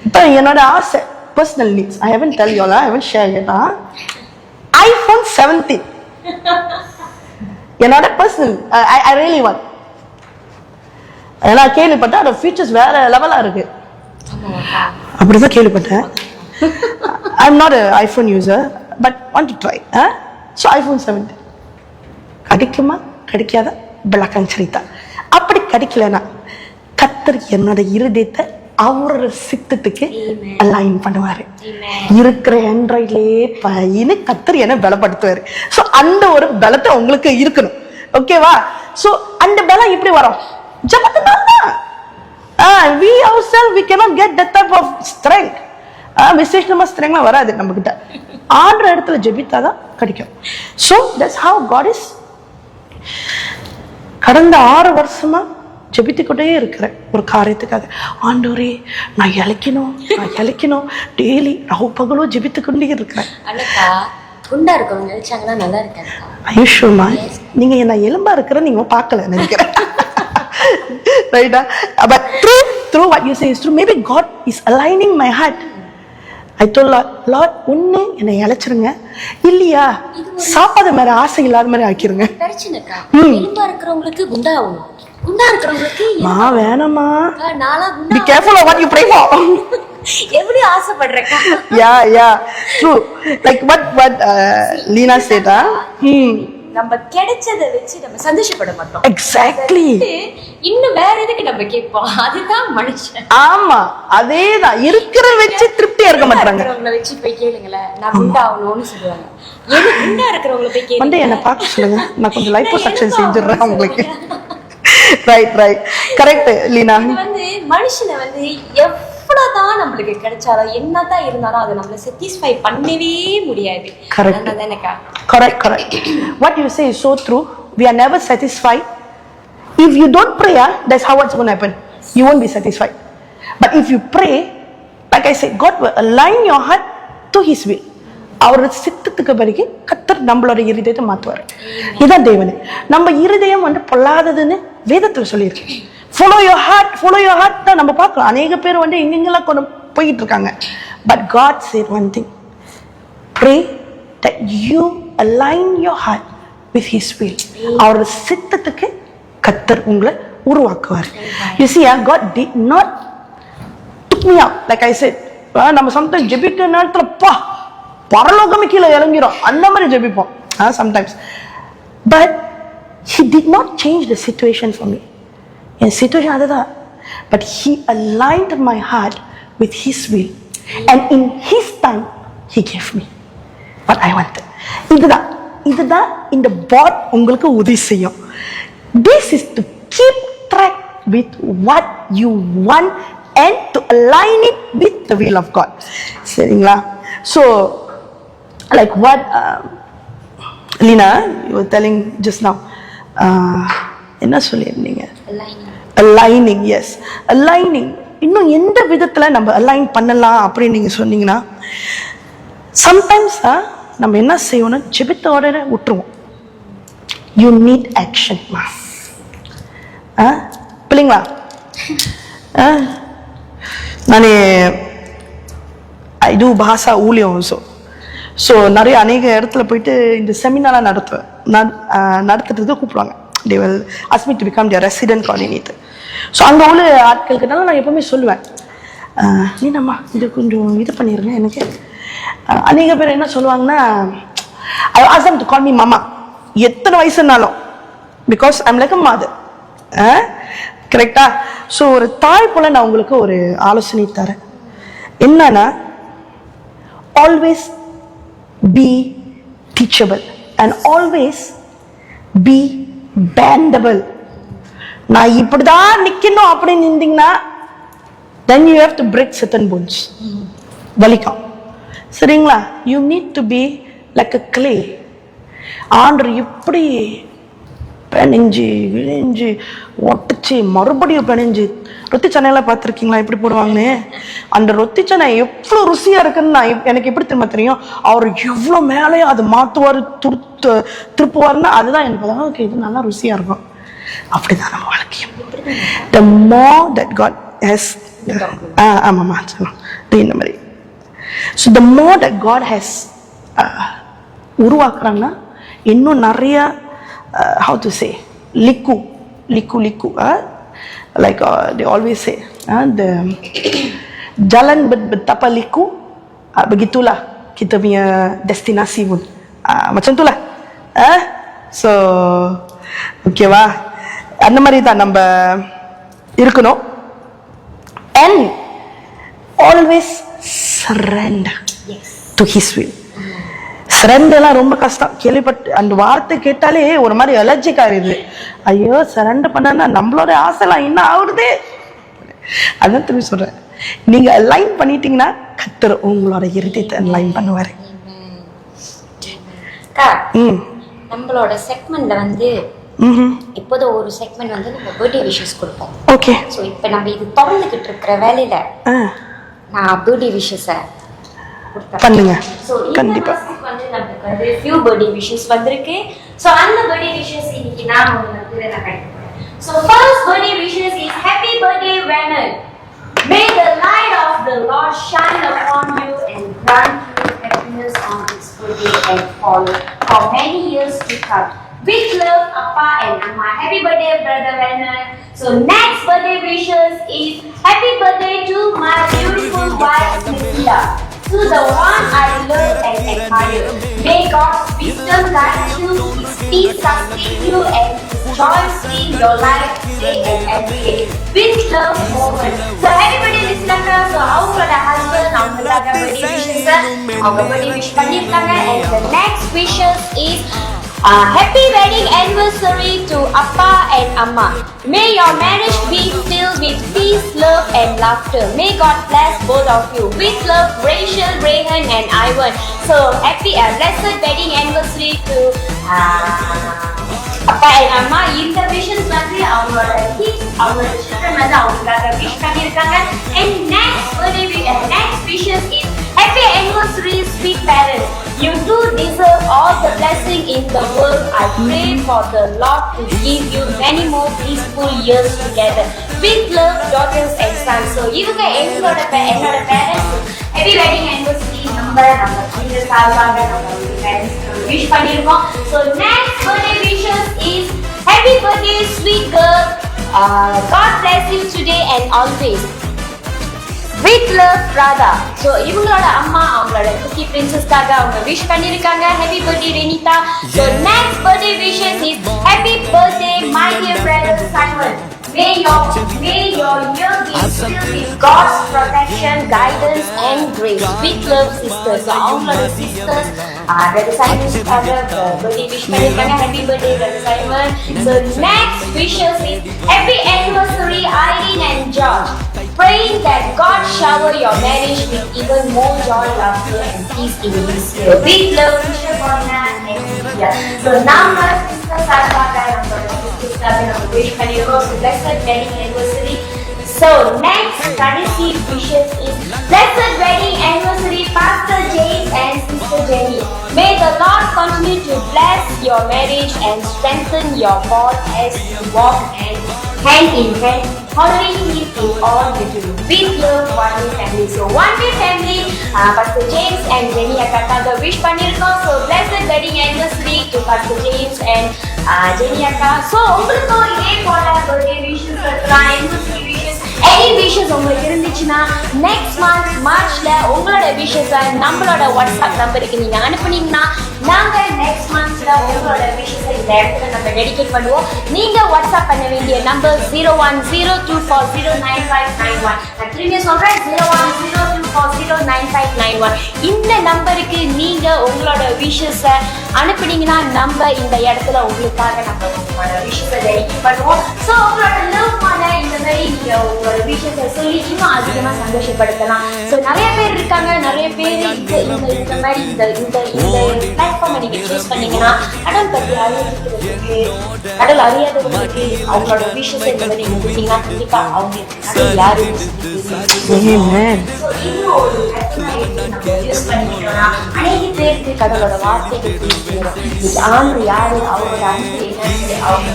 [SPEAKER 3] இப்போ என்னோட ஆசை, personal needs, I haven't tell you all, I haven't share yet. iPhone 17 என்னோட personal, I really want. நான் கேள்விப்பட்டேன் அதோட ஃபீச்சர்ஸ் வேற லெவலா இருக்கு. அப்படிதான் கேள்விப்பட்டேன். I'm not an iPhone user but want to try. So iPhone 17 கிடைக்குமா கிடைக்காத பிளாக் அண்ட் சரிதா. அப்படி கிடைக்கலனா கர்த்தர் என்னோட இருதயத்தை அவரோட சித்தத்துக்கு அலைன் பண்ணுவாரு. இருக்கிற ஆண்ட்ராய்ட்லயே பையனு கர்த்தர் என்ன பலப்படுத்துவாரு. ஸோ அந்த ஒரு பலத்தை உங்களுக்கு இருக்கணும். ஓகேவா? ஸோ அந்த பலம் எப்படி வரும்? ஜபத்தினால தான். We ourselves we cannot get that type of strength. விசேஷமா ஸ்ட்ரெங்க்லாம் வராது நம்ம கிட்ட. ஆடுற இடத்துல ஜெபித்தாதான் கிடைக்கும். So that's how God is. கடந்த 6 வருஷமா ஜெபித்துக்கிட்டே இருக்கிறேன் ஒரு காரியத்துக்காக. ஆண்டவரே நான் இழைக்கணும் டெய்லி ராவு பகலும் ஜெபித்துக்கொண்டே இருக்கிறேன்.
[SPEAKER 1] குண்டா இருக்கவங்க நினைச்சாங்கன்னா நல்லா இருக்காங்க.
[SPEAKER 3] ஐஷுமா நீங்க என்ன எலும்பா இருக்கிற நீங்க பார்க்கல நினைக்கிறேன். Right? But through what you say is true. Maybe God is aligning my heart. I told Lord, ஒண்ணு என்னை இழைச்சிருங்க, இல்லையா சாப்பாடு மேல ஆசை இல்லாத மாதிரி ஆக்கிருங்க.
[SPEAKER 1] பிரச்சனைக்கா எலும்பா இருக்கிறவங்களுக்கு குண்டா ஆகணும். குண்டா இருக்கிறவங்களுக்கு
[SPEAKER 3] வேணாமா,
[SPEAKER 1] நாளா
[SPEAKER 3] be careful of what you pray for.
[SPEAKER 1] எப்படி ஆசைப்படுறக்கா?
[SPEAKER 3] Yeah, true. Like what Lina said,
[SPEAKER 1] நம்ம கிடைச்சதை வச்சு நம்ம சந்தோஷப்பட மாட்டோம்.
[SPEAKER 3] Exactly.
[SPEAKER 1] இன்னும் வேற எதுக்கு நம்ம கேட்போம்? அதுதான் மனுஷன்.
[SPEAKER 3] ஆமா, அதேதான். இருக்கிற வச்சு திருப்தியா இருக்க மாட்டாங்க.
[SPEAKER 1] இருக்கிறவங்கள வச்சு போய் கேளுங்களேன், நான் குண்டா ஆகணும்னு சொல்லுவாங்க. எது குண்டா இருக்கிறவங்கள போய் கேளுங்க.
[SPEAKER 3] வந்து என்ன பார்க்க சொல்லுங்க, நான் கொஞ்சம் லைப்போசக்ஷன் செஞ்சிடுறேன் உங்களுக்கு. Right correct Leena.
[SPEAKER 1] இது வந்து மனுஷனை வந்து எவ்வளவுதான் நம்மளுக்கு கிடைச்சாலும் என்னதான் இருந்தாலும் அது நம்மள satisfy பண்ணவே முடியாது.
[SPEAKER 3] கரெக்ட்
[SPEAKER 1] அதானேக்கா?
[SPEAKER 3] Correct. What you say is so true. We are never satisfied. If you don't pray, that's how what's going to happen. You won't be satisfied. But if you pray, like I said, God will align your heart to His will. அவர் சித்தத்துக்கு பிறகு கர்த்தர் நம்மளோட இருதயத்தை மாற்றுவார். இதுதான் தேவனே. நம்ம இருதயம் வந்து பொல்லாததுன்னு வேதத்தில் சொல்லியிருக்கு. ஃபாலோ யோர் ஹார்ட் தான் நம்ம பார்க்கலாம். அநேக பேர் வந்து எங்கெங்கெல்லாம் கொண்டு போயிட்டு இருக்காங்க. But God said one thing, pray that you align your heart with His will. அவரோட சித்தத்துக்கு கர்த்தர் உங்களை உருவாக்குவார். You see, God did not took me out. Like I said, நம்ம சம்டைம்ஸ் ஜெபிக்கிற நேரத்துல பரலோகமே கீழே இறங்கிரும், அந்த மாதிரி ஜெபிப்போம் sometimes. But He did not change the situation for me. என் சிச்சுவேஷன் அதுதான். பட் He aligned my heart with His will, and in His time He gave me what I wanted. இதுதான் இந்த பாட் உங்களுக்கு உதவி செய்யும். This is to keep track with what you want and to align it with the will of God. சரிங்களா? So like what Lina, you were telling just now, என்ன சொல்லியிருந்தீங்க? Aligning. Yes, aligning. இன்னும் எந்த விதத்துல நம்ம அலைன் பண்ணலாம் அப்படின்னு நீங்க சொன்னீங்கன்னா, சம்டைம்ஸ் நம்ம என்ன செய்யணும், ஜெபித்தோட விட்டுருவோம். You need action. பிள்ளைங்களா, நான் ஐ டூ பாஷா ஊழியம் ஆல்சோ. ஸோ நிறைய அநேக இடத்துல போயிட்டு இந்த செமினாராக நடத்துறதுக்கு கூப்பிடுவாங்க. they will ask me to become their resident coordinator. So அங்கே உள்ள ஆட்களுக்குனால நான் எப்பவுமே சொல்லுவேன், நீனம்மா இது கொஞ்சம் இது பண்ணிடுங்க எனக்கு. அநேக பேர் என்ன சொல்லுவாங்கன்னா, I ask them to call me mama, எத்தனை வயசுனாலும், because I'm like a mother. கரெக்டா? ஸோ ஒரு தாய் போல நான் உங்களுக்கு ஒரு ஆலோசனை தரேன். என்னன்னா, always be teachable and always be bendable. நான் இப்படிதான் நிக்கணும் அப்படின்னு இருந்தீங்கன்னா, then you have to break certain bones. வலிக்கும். சரிங்களா? You need to be like a clay. ஆண்டர் இப்படி பிணைஞ்சு விழிஞ்சு ஒட்டிச்சு மறுபடியும் பிணைஞ்சு, ரொத்தி சனையெல்லாம் பார்த்துருக்கீங்களா எப்படி போடுவாங்கன்னு? அந்த ரொத்தி சனை எவ்வளோ ருசியா இருக்குன்னு எனக்கு எப்படி திரும்ப தெரியும். அவர் எவ்வளோ மேலேயும் அதை மாற்றுவார், திருப்புவார்னா அதுதான் எனக்கு ஓகே இது நல்லா ருசியா இருக்கும். அப்படிதான் நம்ம வாழ்க்கையும். The more that God has, ஆமாம்மா இந்த மாதிரி. So the more that God has உருவாக்குறாங்கன்னா, இன்னும் நிறைய how to say, liku like they always say, the jalan betapa liku, begitulah kita punya destinasi pun, macam itulah. So okay வா, அந்த மாதிரி தான் நம்ம இருக்கணும். And always surrender to His will. சரண்டர்லாம் ரொம்ப கஷ்டம். கேள்விப்பட்டு அந்த வார்த்தை கேட்டாலே ஒரு மாதிரி அலர்ஜிக் ஆயிடுது. ஐயோ சரண்டர் பண்ணா நம்மளோட ஆசைலாம் என்ன ஆகுறது. அதான் திரும்பி சொல்றேன், நீங்க அலைன் பண்ணிட்டீங்கன்னா கர்த்தர் உங்களோட இருதயத்தை அலைன் பண்ணுவாரு.
[SPEAKER 1] நம்மளோட செக்மெண்ட்ல வந்து இப்போது ஒரு செக்மெண்ட் வந்து நம்ம பர்த்டே விஷஸ் கொடுப்போம்.
[SPEAKER 3] ஓகே.
[SPEAKER 1] ஸோ இப்போ நம்ம இது தொடர்ந்துகிட்டு இருக்கிற வேலையில நான் பர்த்டே விஷஸை
[SPEAKER 3] பண்ணுங்க. கண்டிப்பா
[SPEAKER 1] வந்து நமக்கு வந்து few birthday wishes வந்திருக்கு. சோ அந்த birthday wishes இன்னைக்கு நான் உங்களுக்கு நான் காட்டுறேன். So first birthday wishes is happy birthday Werner. May the light of the Lord shine upon you and grant you happiness on this birthday and for many years to come. With love, Appa and Amma. Happy birthday, brother Werner. So next birthday wishes is happy birthday to my beautiful wife Nikita, to the one I love and admire. May God's wisdom guide you, His peace sustain you, and His joy fill your life today and every day. With love, Mohan. So happy birthday, Nisraka. So அவங்களோட husband அவங்களுக்காக birthday wishes அவங்க birthday wish பண்ணிருக்காங்க. And the next wishes is happy wedding anniversary to Appa and Amma. May your marriage be filled with peace, love and laughter. May God bless both of you. With love, Rachel, Rehan and Ivan. So happy blessed wedding anniversary to Appa and Amma. இந்த wishes வந்து அவங்களோட kids, அவங்களோட children வந்து அவங்களுக்காக wish பண்ணிருக்காங்க. And next wishes is happy anniversary, sweet parents. You do deserve all the blessing in the world. I pray for the Lord to give you many more peaceful years together. With love, daughters and sons. So இவங்க என்னோட parents happy wedding anniversary நம்ம children சார்பாக நம்ம parents wish பண்ணிருக்கோம். So next birthday wishes is happy birthday sweet girl. God bless you today and always. With love, Radha. So இவங்களோட அம்மா அவங்களோட குட்டி பிரின்சஸ்க்காக அவங்க விஷ் பண்ணிருக்காங்க. Happy birthday, Renita. So next birthday wishes is happy birthday, my dear brother Simon. May your year be filled with God's protection, guidance and grace. With love, sisters. So அவங்களோட sisters, brother Simonக்காக birthday wish பண்ணிருக்காங்க. Happy birthday, brother Simon. So next wishes is happy anniversary, Irene and George. Praying that God shower your marriage with even more joy, laughter and peace in this year. With love, Mr. Borna and India. So நம்ம sisters சார்பாக நம்மளோட sisters-க்காக நம்ம wish பண்ணிருக்கோம். So blessed wedding anniversary. So next கடைசி wishes is blessed wedding anniversary, Pastor James and Sister Jenny. May the Lord continue to bless your marriage and strengthen your bond as you walk hand in hand, honoring Him in all you do. With love, One Way Family. So One Way Family, Pastor James and Jenny Akka wish பண்ணிருக்கோம். So blessed wedding anniversary to Pastor James and Jenny Akka. So உங்களுக்கும் இதே போல birthday wishes இருக்கலாம், anniversary wishes, any wishes உங்களுக்கு இருந்துச்சுன்னா next month மார்ச்ல உங்களோட wishes நம்மளோட வாட்ஸ்அப் நம்பருக்கு நீங்க அனுப்புனீங்கன்னா நாங்க next monthல உங்களோட wishes இந்த இடத்துல நம்ம டெடிகேட் பண்ணுவோம். நீங்க வாட்ஸ்அப் பண்ண வேண்டிய நம்பர் 0102409591. நான் திரும்பி சொல்றேன் 0102409591. இந்த நம்பருக்கு நீங்க உங்களோட விஷஸ் அனுப்புனீங்கன்னா நம்ம இந்த இடத்துல உங்களுக்காக நம்ம உங்களோட விஷஸை டெடிகேட் பண்ணுவோம். ஸோ உங்களோட லவ் பண்ண இந்த மாதிரி நீங்க உங்களோட விஷஸை சொல்லி இன்னும் அதிகமாக சந்தோஷப்படுத்தலாம். ஸோ நிறைய பேர் இருக்காங்க, நிறைய பேர் இந்த மாதிரி இந்த பிளாட்ஃபார்மை நீங்க சூஸ் பண்ணீங்கன்னா கடவுள் பற்றி அறிவிக்கிறதுக்கு, கடவுள் அறியாதவங்களுக்கு அவங்களோட விஷஸை இந்த மாதிரி நீங்க கொடுத்தீங்கன்னா கண்டிப்பா அவங்க கடவுள் யாரும் அநேக பேருக்கு கடவுளோட வார்த்தைகள் ஆண்டு யாரு அவங்களோட அன்பு என்னன்னு அவங்க.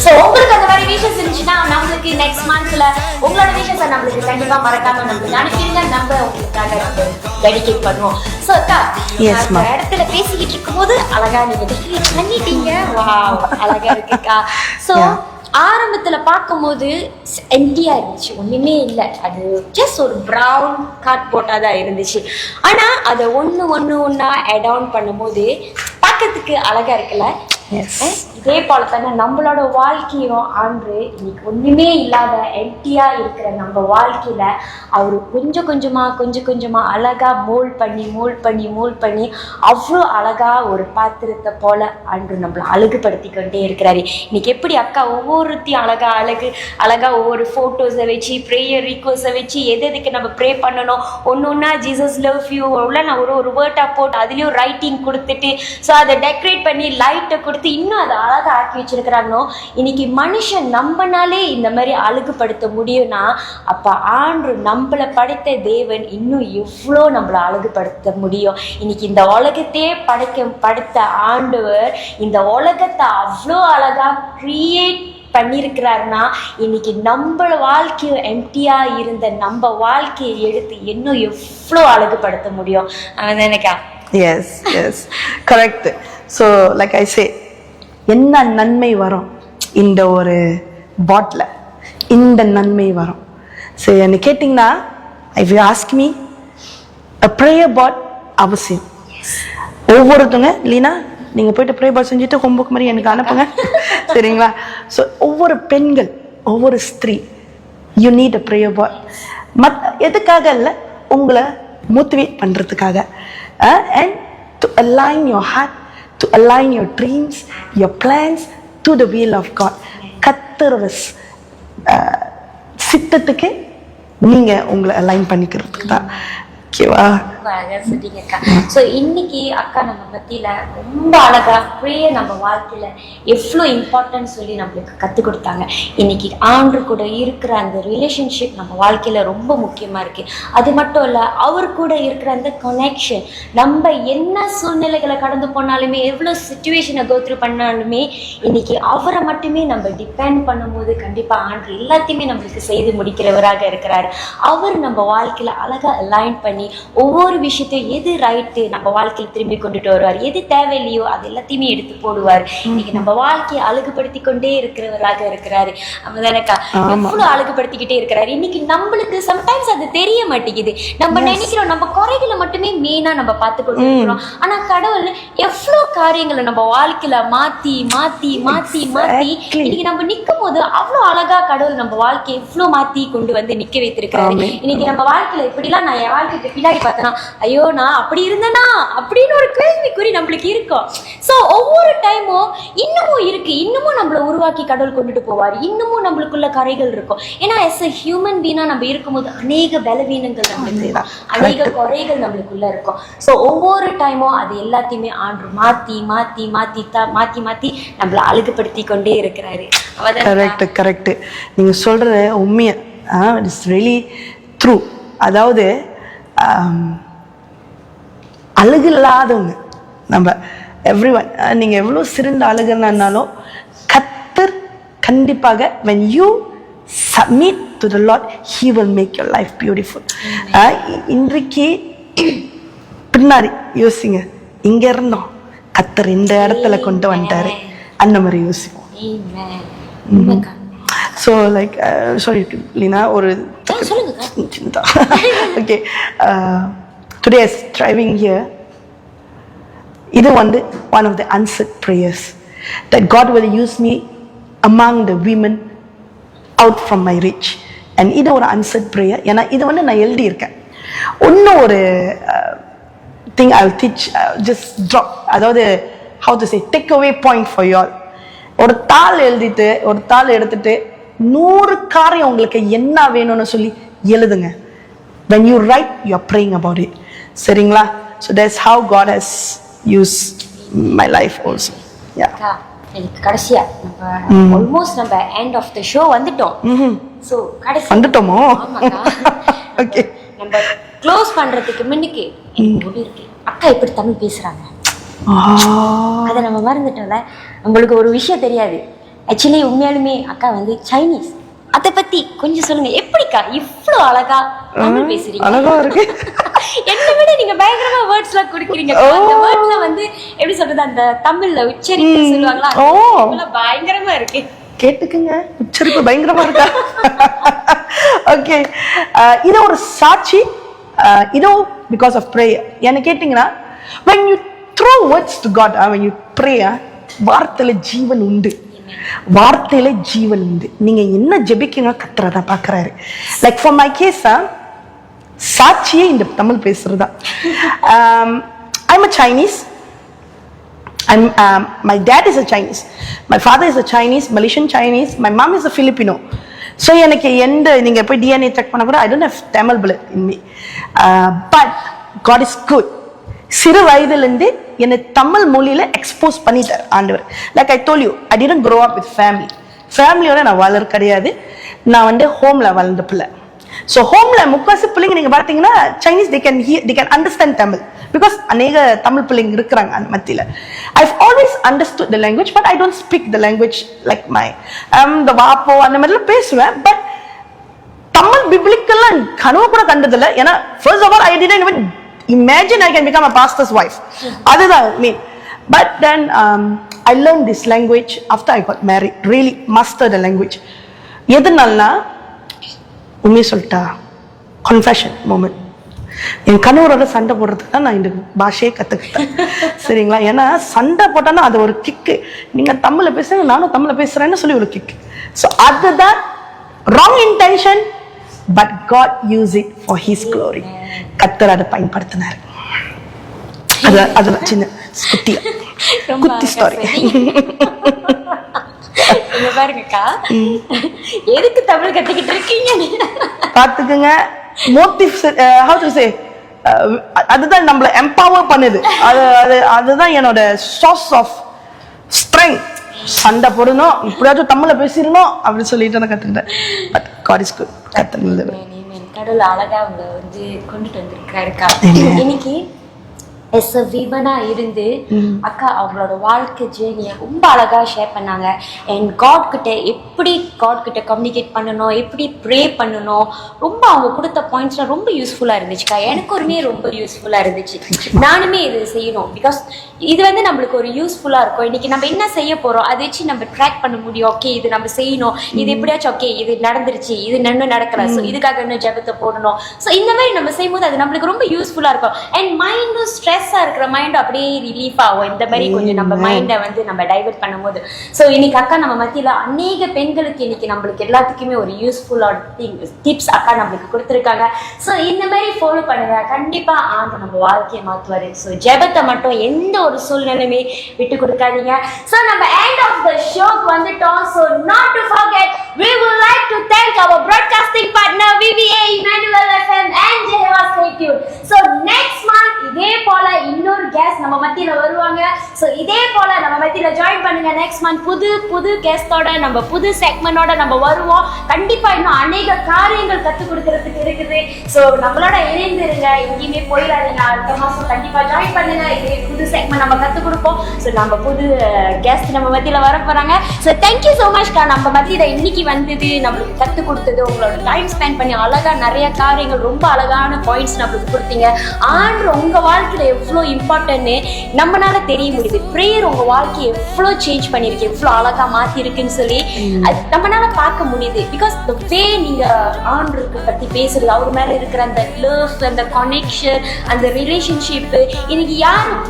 [SPEAKER 1] ஸோ உங்களுக்கு அந்த மாதிரி விஷயம் இருந்துச்சுன்னா நம்மளுக்கு நெக்ஸ்ட் மந்த்ல உங்களோட விஷயத்தை நம்மளுக்கு கண்டிப்பா மறக்காம நம்மளுக்கு அனுப்பிடுங்க, நம்ம உங்களுக்காக நம்ம டெடிகேட் பண்ணுவோம். ஸோ அக்கா இடத்துல பேசிக்கிட்டு இருக்கும் போது அழகா நீங்க டெடிகேட் பண்ணிட்டீங்க. வாவ், அழகா இருக்குக்கா. ஸோ ஆரம்பத்துல பார்க்கும்போது எம்டியா இருந்துச்சு, ஒண்ணுமே இல்லை. அது ஜஸ்ட் ஒரு ப்ரௌன் கார்ட் போட்டாதான் இருந்துச்சு. ஆனா அதை ஒன்னா ஆட் ஆன் பண்ணும்போது பார்க்கறதுக்கு அழகா இருக்குல்ல. இதே போல தானே நம்மளோட வாழ்க்கையும் ஆண்டு இன்னைக்கு ஒண்ணுமே இல்லாத எம்டியா இருக்கிற நம்ம வாழ்க்கையில அவரு கொஞ்சம் கொஞ்சமா அழகா மோல்ட் பண்ணி அவ்வளோ அழகா ஒரு பாத்திரத்தை போல ஆண்டு நம்மளை அழகுபடுத்திக்கிட்டே இருக்கிறாரு. இன்னைக்கு எப்படி அக்கா ஒவ்வொருத்தையும் அழகா ஒவ்வொரு போட்டோஸை வச்சு ப்ரேயர் ரிக்வெஸ்ட்டை வச்சு எதுக்கு நம்ம ப்ரே பண்ணணும் ஒன்னொன்னா ஜீசஸ் லவ் யூ உள்ள நான் ஒரு வேர்டா போட்டு அதுலயும் ரைட்டிங் கொடுத்துட்டு ஸோ அதை டெக்கரேட் பண்ணி லைட்டை கொடுத்து இன்னும் அதை அழகா ஆக்கி வச்சிருக்கிறாங்களோ. இன்னைக்கு மனுஷன் நம்மனாலே இந்த மாதிரி அழகுபடுத்த முடியும்னா அப்ப ஆண்டு நம்மளை படைத்த தேவன் இன்னும் எவ்வளோ நம்மளை அழகுபடுத்த முடியும். இன்னைக்கு இந்த உலகத்தையே படைத்த ஆண்டவர் இந்த உலகத்தை அவ்வளோ அழகா கிரியேட் பண்ணியிருக்கிறாருன்னா இன்னைக்கு நம்ம வாழ்க்கையை எம்டியா இருந்த நம்ம வாழ்க்கையை எடுத்து இன்னும் எவ்வளோ அழகுபடுத்த முடியும். அவன் நினைக்கா?
[SPEAKER 3] Yes, correct. So like I say, என்ன நன்மை வரும் இந்த ஒரு பாட்டில், இந்த நன்மை வரும். சரி, என்ன கேட்டிங்கன்னா, if you ask me, a prayer bot அவசியம். ஒவ்வொருத்தவங்க லீனா நீங்க போயிட்டு ப்ரே பாட் செஞ்சுட்டு ஹோம்ஒர்க் மாதிரி எனக்கு அனுப்புங்க, சரிங்களா? ஸோ ஒவ்வொரு பெண்கள், ஒவ்வொரு ஸ்திரீ, you need a prayer pot. எதுக்காக இல்லை, உங்களை மோட்டிவேட் பண்றதுக்காக, and to align your heart, to align your dreams, your plans to the will of God. கர்த்தரோட சித்தத்துக்கு நீங்க உங்களை அலைன் பண்ணிக்கிறதுக்கு தான். ஓகேவா?
[SPEAKER 1] அழகா சொன்னீங்க அக்கா. ஸோ இன்னைக்கு அக்கா நம்ம மத்தியில ரொம்ப அழகா ப்ரேயர் நம்ம வாழ்க்கையில எவ்வளோ இம்பார்ட்டன்ட் சொல்லி நம்மளுக்கு கற்றுக் கொடுத்தாங்க. இன்னைக்கு ஆண்டு கூட இருக்கிற அந்த ரிலேஷன்ஷிப் நம்ம வாழ்க்கையில ரொம்ப முக்கியமா இருக்கு. அது மட்டும் இல்ல, அவர் கூட இருக்கிற அந்த கனெக்ஷன், நம்ம என்ன சூழ்நிலைகளை கடந்து போனாலுமே, எவ்வளோ சுச்சுவேஷனை கோத்ரூ பண்ணாலுமே, இன்னைக்கு அவரை மட்டுமே நம்ம டிபெண்ட் பண்ணும்போது கண்டிப்பா ஆண்டு எல்லாத்தையுமே நம்மளுக்கு செய்து முடிக்கிறவராக இருக்கிறாரு. அவர் நம்ம வாழ்க்கையில அழகா அலைன் பண்ணி ஒவ்வொரு விஷயத்தையும் எது ரைட்டு நம்ம வாழ்க்கையில் திரும்பி கொண்டுட்டு வருவார், எது தேவையில்லையோ அது எல்லாத்தையுமே எடுத்து போடுவார். இன்னைக்கு நம்ம வாழ்க்கையை அழகுபடுத்தி கொண்டே இருக்கிறவராக இருக்கிறாரு. அவதானக்கா எவ்வளவு அழகுபடுத்திக்கிட்டே இருக்கிறாரு. இன்னைக்கு நம்மளுக்கு சம்டைம்ஸ் அது தெரிய மாட்டேங்குது. நம்ம நினைக்கிறோம் நம்ம குறைகளை மட்டுமே மெயினா நம்ம பார்த்து கொண்டு இருக்கிறோம். ஆனா கடவுள் எவ்வளவு காரியங்களை நம்ம வாழ்க்கையில மாத்தி மாத்தி மாத்தி மாத்தி இன்னைக்கு நம்ம நிற்கும் போது அவ்வளவு அழகா கடவுள் நம்ம வாழ்க்கையை எவ்வளவு மாத்தி கொண்டு வந்து நிக்க வைத்திருக்கிறாரு. இன்னைக்கு நம்ம வாழ்க்கையில இப்படிலாம் நான் என் வாழ்க்கைக்கு பின்னாடி பார்த்தேன்னா, ஐயோ நான் அப்படி இருந்தேனா அப்படின்னு ஒரு கேள்விக்குறி நம்மளுக்கு இருக்கும். ஸோ ஒவ்வொரு டைமும் இன்னமும் இருக்கு, இன்னமும் நம்மளை உருவாக்கி கடவுள் கொண்டுட்டு போவார். இன்னமும் நம்மளுக்குள்ள கரைகள் இருக்கும். ஏன்னா எஸ் எ ஹியூமன் பீனா நம்ம இருக்கும்போது அநேக பலவீனங்கள் நம்மளுக்கு இருக்கும், அநேக குறைகள் நம்மளுக்குள்ள இருக்கும். ஸோ ஒவ்வொரு டைமும் அது எல்லாத்தையுமே ஆண்டு மாத்தி மாத்தி மாத்தி மாத்தி மாத்தி நம்மளை அழகுபடுத்தி கொண்டே இருக்கிறாரு.
[SPEAKER 3] Correct correct. நீங்க சொல்றது உண்மையா, இட்ஸ் ரியலி ட்ரூ. அதாவது அழகு இல்லாதவங்க நம்ம எவ்ரிவன், நீங்க எவ்வளவு சிறந்த அழகுன்னாலும் கர்த்தர் கண்டிப்பாக when you submit to the Lord, he will make your life beautiful. இன்றைக்கு பின்னாடி யோசிங்க, இங்க இருந்தோம் கர்த்தர் இந்த இடத்துல கொண்டு வந்துட்டாரு, அந்த மாதிரி யோசிப்போம். ஸோ லைக் சாரி லீனா, ஒரு okay, today is driving here, இது வந்து one of the answered prayers that God will use me among the women out from my reach. And இது ஒரு answered prayer. ஏன்னா இது வந்து நான் எழுதி இருக்கேன். இன்னும் ஒரு thing I'll teach, just drop, அதாவது how to say, take away point for you all. ஒரு தாள் எழுதிட்டு, ஒரு தாள் எடுத்துட்டு 100 காரியம் உங்களுக்கு என்ன வேணும்னு சொல்லி எழுதுங்க. When you write, you are praying about it. சரிங்களா? So that's how God has used my life also. Yeah.
[SPEAKER 1] எனக்கு கடைசியா நம்ம ஆல்மோஸ்ட் நம்ம எண்ட் ஆஃப் தி ஷோ வந்துட்டோம். சோ கடைசி
[SPEAKER 3] வந்துட்டோமோ?
[SPEAKER 1] ஆமாக்கா.
[SPEAKER 3] ஓகே,
[SPEAKER 1] நம்ம க்ளோஸ் பண்றதுக்கு முன்னுக்கு எனக்கு ஒரு இருக்கு, அக்கா எப்படி தமிழ் பேசுறாங்க அதை நம்ம மறந்துட்டோம்ல. உங்களுக்கு ஒரு விஷயம் தெரியாது, ஆக்சுவலி உண்மையாலுமே அக்கா வந்து சைனீஸ். அதை பத்தி கொஞ்சம் சொல்லுங்க, எப்படிக்கா இவ்வளவு அழகா தமிழ் பேசுறீங்க?
[SPEAKER 3] அழகா இருக்கு.
[SPEAKER 1] என்னை விட நீங்க பயங்கரமா வேர்ட்ஸ் எல்லாம் கொடுக்குறீங்க. அந்த வேர்ட்ஸ்ல வந்து எப்படி சொல்றது, அந்த தமிழ்ல உச்சரிப்பு சொல்லுவாங்களா, அதெல்லாம் பயங்கரமா இருக்கு.
[SPEAKER 3] கேட்டுக்குங்க, உச்சரிப்பு பயங்கரமா இருக்கா? ஓகே, இது ஒரு சாட்சி. இதோ பிகாஸ் ஆஃப் ப்ரேயர். என்ன கேட்டீங்கன்னா, when you throw words to God, when you pray, வார்த்தையில ஜீவன் உண்டு, வார்த்தையில ஜீவன் உண்டு. நீங்க என்ன ஜெபிக்கீங்க கர்த்தர் தான் பார்க்கறாரு. லைக் ஃபார் மை கேஸ், சாட்சியே இந்த தமிழ் பேசுறதா. I'm a Chinese. My dad is a Chinese. My father is a Chinese, Malaysian Chinese. My mom is a Filipino. So எனக்கு எந்த நீங்க போய் DNA செக் பண்ண கூட I don't have Tamil blood in me. But God is good. சிறு வயதிலிருந்து என்னை தமிழ் மொழியில எக்ஸ்போஸ் பண்ணிட்டார் ஆண்டவர். Like I told you, I didn't grow up with family. ஃபேமிலியோட நான் வளர கிடையாது. நான் வந்து ஹோம்ல வளர்ந்த பிள்ளை. ஸோ ஹோம்ல முக்காசி பிள்ளைங்க நீங்க பார்த்தீங்கன்னா Chinese, they can understand Tamil because அநேக தமிழ் பிள்ளைங்க இருக்கிறாங்க அந்த மத்தியில. I've always understood the language, but I don't speak the language like my the வாப்போ அந்த மாதிரிலாம் பேசுவேன். பட் தமிழ் பிப்ளிக்கெல்லாம் கனவு கூட கண்டதில்லை. ஏன்னா first of all I didn't even imagine I can become a pastor's wife. அதுதான் மீன். But then I learned this language after I got married, really master the language. எதுனால்னா உண்மையை சொல்லிட்டா கன்ஃபெஷன் மூமெண்ட். என் கணவரோட சண்டை போடுறதுக்கு தான் நான் இந்த பாஷையை கற்றுக்கிட்டேன். சரிங்களா? ஏன்னா சண்டை போட்டான்னா அது ஒரு கிக்கு. நீங்கள் தமிழில் பேசுங்க, நானும் தமிழில் பேசுகிறேன்னு சொல்லி ஒரு கிக்கு. ஸோ அதுதான் wrong intention, but God use it for his glory. கர்த்தர் அதை பயன்படுத்தினார். அதெல்லாம் சின்ன குட்டி ஸ்டோரி.
[SPEAKER 1] பாருங்கக்கா, எதுக்கு தமிழ் கத்துக்கிட்டு இருக்கீங்க
[SPEAKER 3] பாத்துக்குங்க. மோட்டிவ் how to say அதுதான் நம்மள எம்பவர் பண்ணுது. அதுதான் என்னோட சோர்ஸ் ஆஃப் ஸ்ட்ரெங்க். சண்டை போடணும், இப்படியாச்சும் தமிழ்ல பேசிடணும் அப்படின்னு சொல்லிட்டு நான் கத்துக்கிட்டேன். But God is good. கத்துக்கிட்டது
[SPEAKER 1] கடவுள் அழகா அவங்க வந்து கொண்டுட்டு வந்திருக்காருக்கா. இன்னைக்கு எஸ் விமனா இருந்து அக்கா அவங்களோட வாழ்க்கை ஜேர்னியை ரொம்ப அழகா ஷேர் பண்ணாங்க. அண்ட் காட் கிட்ட எப்படி காட் கிட்ட கம்யூனிகேட் பண்ணணும், எப்படி ப்ரே பண்ணணும், ரொம்ப அவங்க கொடுத்த பாயிண்ட்ஸ்லாம் ரொம்ப யூஸ்ஃபுல்லா இருந்துச்சுக்கா. எனக்குமே ரொம்ப யூஸ்ஃபுல்லா இருந்துச்சு. நானுமே இது செய்யணும். பிகாஸ் இது வந்து நம்மளுக்கு ஒரு யூஸ்ஃபுல்லா இருக்கும். இன்னைக்கு நம்ம என்ன செய்ய போறோம் அதை வச்சு நம்ம ட்ராக் பண்ண முடியும். ஓகே, இது நம்ம செய்யணும், இது எப்படியாச்சும் ஓகே இது நடந்துருச்சு, இது இன்னும் நடக்கல, ஸோ இதுக்காக இன்னும் ஜெபத்தை போடணும். ஸோ இந்த மாதிரி நம்ம செய்யும்போது அது நம்மளுக்கு ரொம்ப யூஸ்ஃபுல்லா இருக்கும். அண்ட் மைண்டும் ஸ்ட்ரெஸ்ஸா இருக்கிற மைண்ட் அப்படியே ரிலீஃப் ஆகும். இந்த மாதிரி கொஞ்சம் நம்ம மைண்டை வந்து நம்ம டைவர்ட் பண்ணும்போது. ஸோ இன்னைக்கு அக்கா நம்ம மத்தியில அநேக பெண்களுக்கு இன்னைக்கு நம்மளுக்கு எல்லாத்துக்குமே ஒரு யூஸ்ஃபுல்லான டிப்ஸ் அக்கா நம்மளுக்கு கொடுத்துருக்காங்க. ஸோ இந்த மாதிரி ஃபாலோ பண்ணுங்க, கண்டிப்பா ஆண்டு நம்ம வாழ்க்கையை மாற்றுவாரு. ஸோ ஜெபத்தை மட்டும் எந்த ஒரு சூழ்நிலையுமே விட்டு கொடுக்காதீங்க. ஸோ நம்ம end of the show வந்துட்டோம். So not to forget, we would like to thank our broadcasting partner VVA, Emmanuel FM and Jehovah's Faithful. So next month இதே போல இன்னொரு கெஸ்ட் நம்ம மத்தியில வருவாங்க. ஸோ இதே போல நம்ம மத்தியில ஜாயின் பண்ணுங்க. நெக்ஸ்ட் மந்த் புது கெஸ்டோட நம்ம புது செக்மெண்டோட நம்ம வருவோம். கண்டிப்பா இன்னும் அநேக காரியங்கள் கற்றுக் கொடுக்கறதுக்கு இருக்குது. ஸோ நம்மளோட இணைந்திருங்க, எங்கேயுமே போயிடாதீங்க. அடுத்த மாசம் கண்டிப்பா ஜாயின் பண்ணுங்க. இதே புது செக்மெண்ட் நம்ம கற்றுக் கொடுப்போம். ஸோ நம்ம புது கெஸ்ட் நம்ம மத்தியில வர போறாங்க. ஸோ தேங்க்யூ ஸோ மச்க்கா. நம்ம மத்தியில இன்னைக்கு வந்தது, நம்மளுக்கு கற்றுக் கொடுத்தது, உங்களோட டைம் ஸ்பெண்ட் பண்ணி அழகா நிறைய காரியங்கள் ரொம்ப அழகான பாயிண்ட்ஸ் நம்மளுக்கு கொடுத்தீங்க. ஆண்டு உங்க வாழ்க்கையில எவ்வளோ இம்பார்ட்டன்ட்னு நம்மளால தெரிய முடியுது. ப்ரேயர் உங்க வாழ்க்கையை எவ்வளோ சேஞ்ச் பண்ணிருக்கு, எவ்வளோ அழகா மாத்தி இருக்குன்னு சொல்லி நம்மளால பார்க்க முடியுது. பிகாஸ் த வே நீங்க ஆண்டருக்கு பத்தி பேசுறது, அவர் மேல இருக்கிற அந்த லவ், அந்த கனெக்ஷன், அந்த ரிலேஷன்ஷிப், இன்னைக்கு யாரும்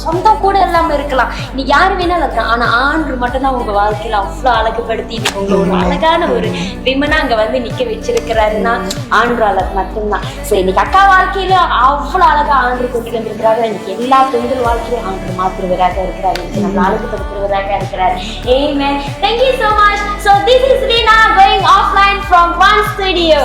[SPEAKER 1] சொந்தம் கூட இல்லாம இருக்கலாம், இன்னைக்கு யாரு வேணாலும் இருக்கலாம், ஆனா ஆண்டு மட்டும்தான் உங்க வாழ்க்கையில அவ்வளோ அழகுபடுத்தி உங்களை ஒரு அழகான ஒரு விமனா அங்க வந்து நிக்க வச்சிருக்கிறாருன்னா ஆண்டு அழகு மட்டும்தான். ஸோ இன்னைக்கு அக்கா வாழ்க்கையில அவ்வளோ அழகா ஆண்டு கொண்டு வந்திருக்கிறாரு. இன்னைக்கு எல்லா பெண்கள் வாழ்க்கையிலும் ஆண்டு மாற்றுவராக இருக்கிறாரு, நம்ம அழகுபடுத்துவராக இருக்கிறாரு. Amen. Thank you so much. So this is Rina going offline from One Studio.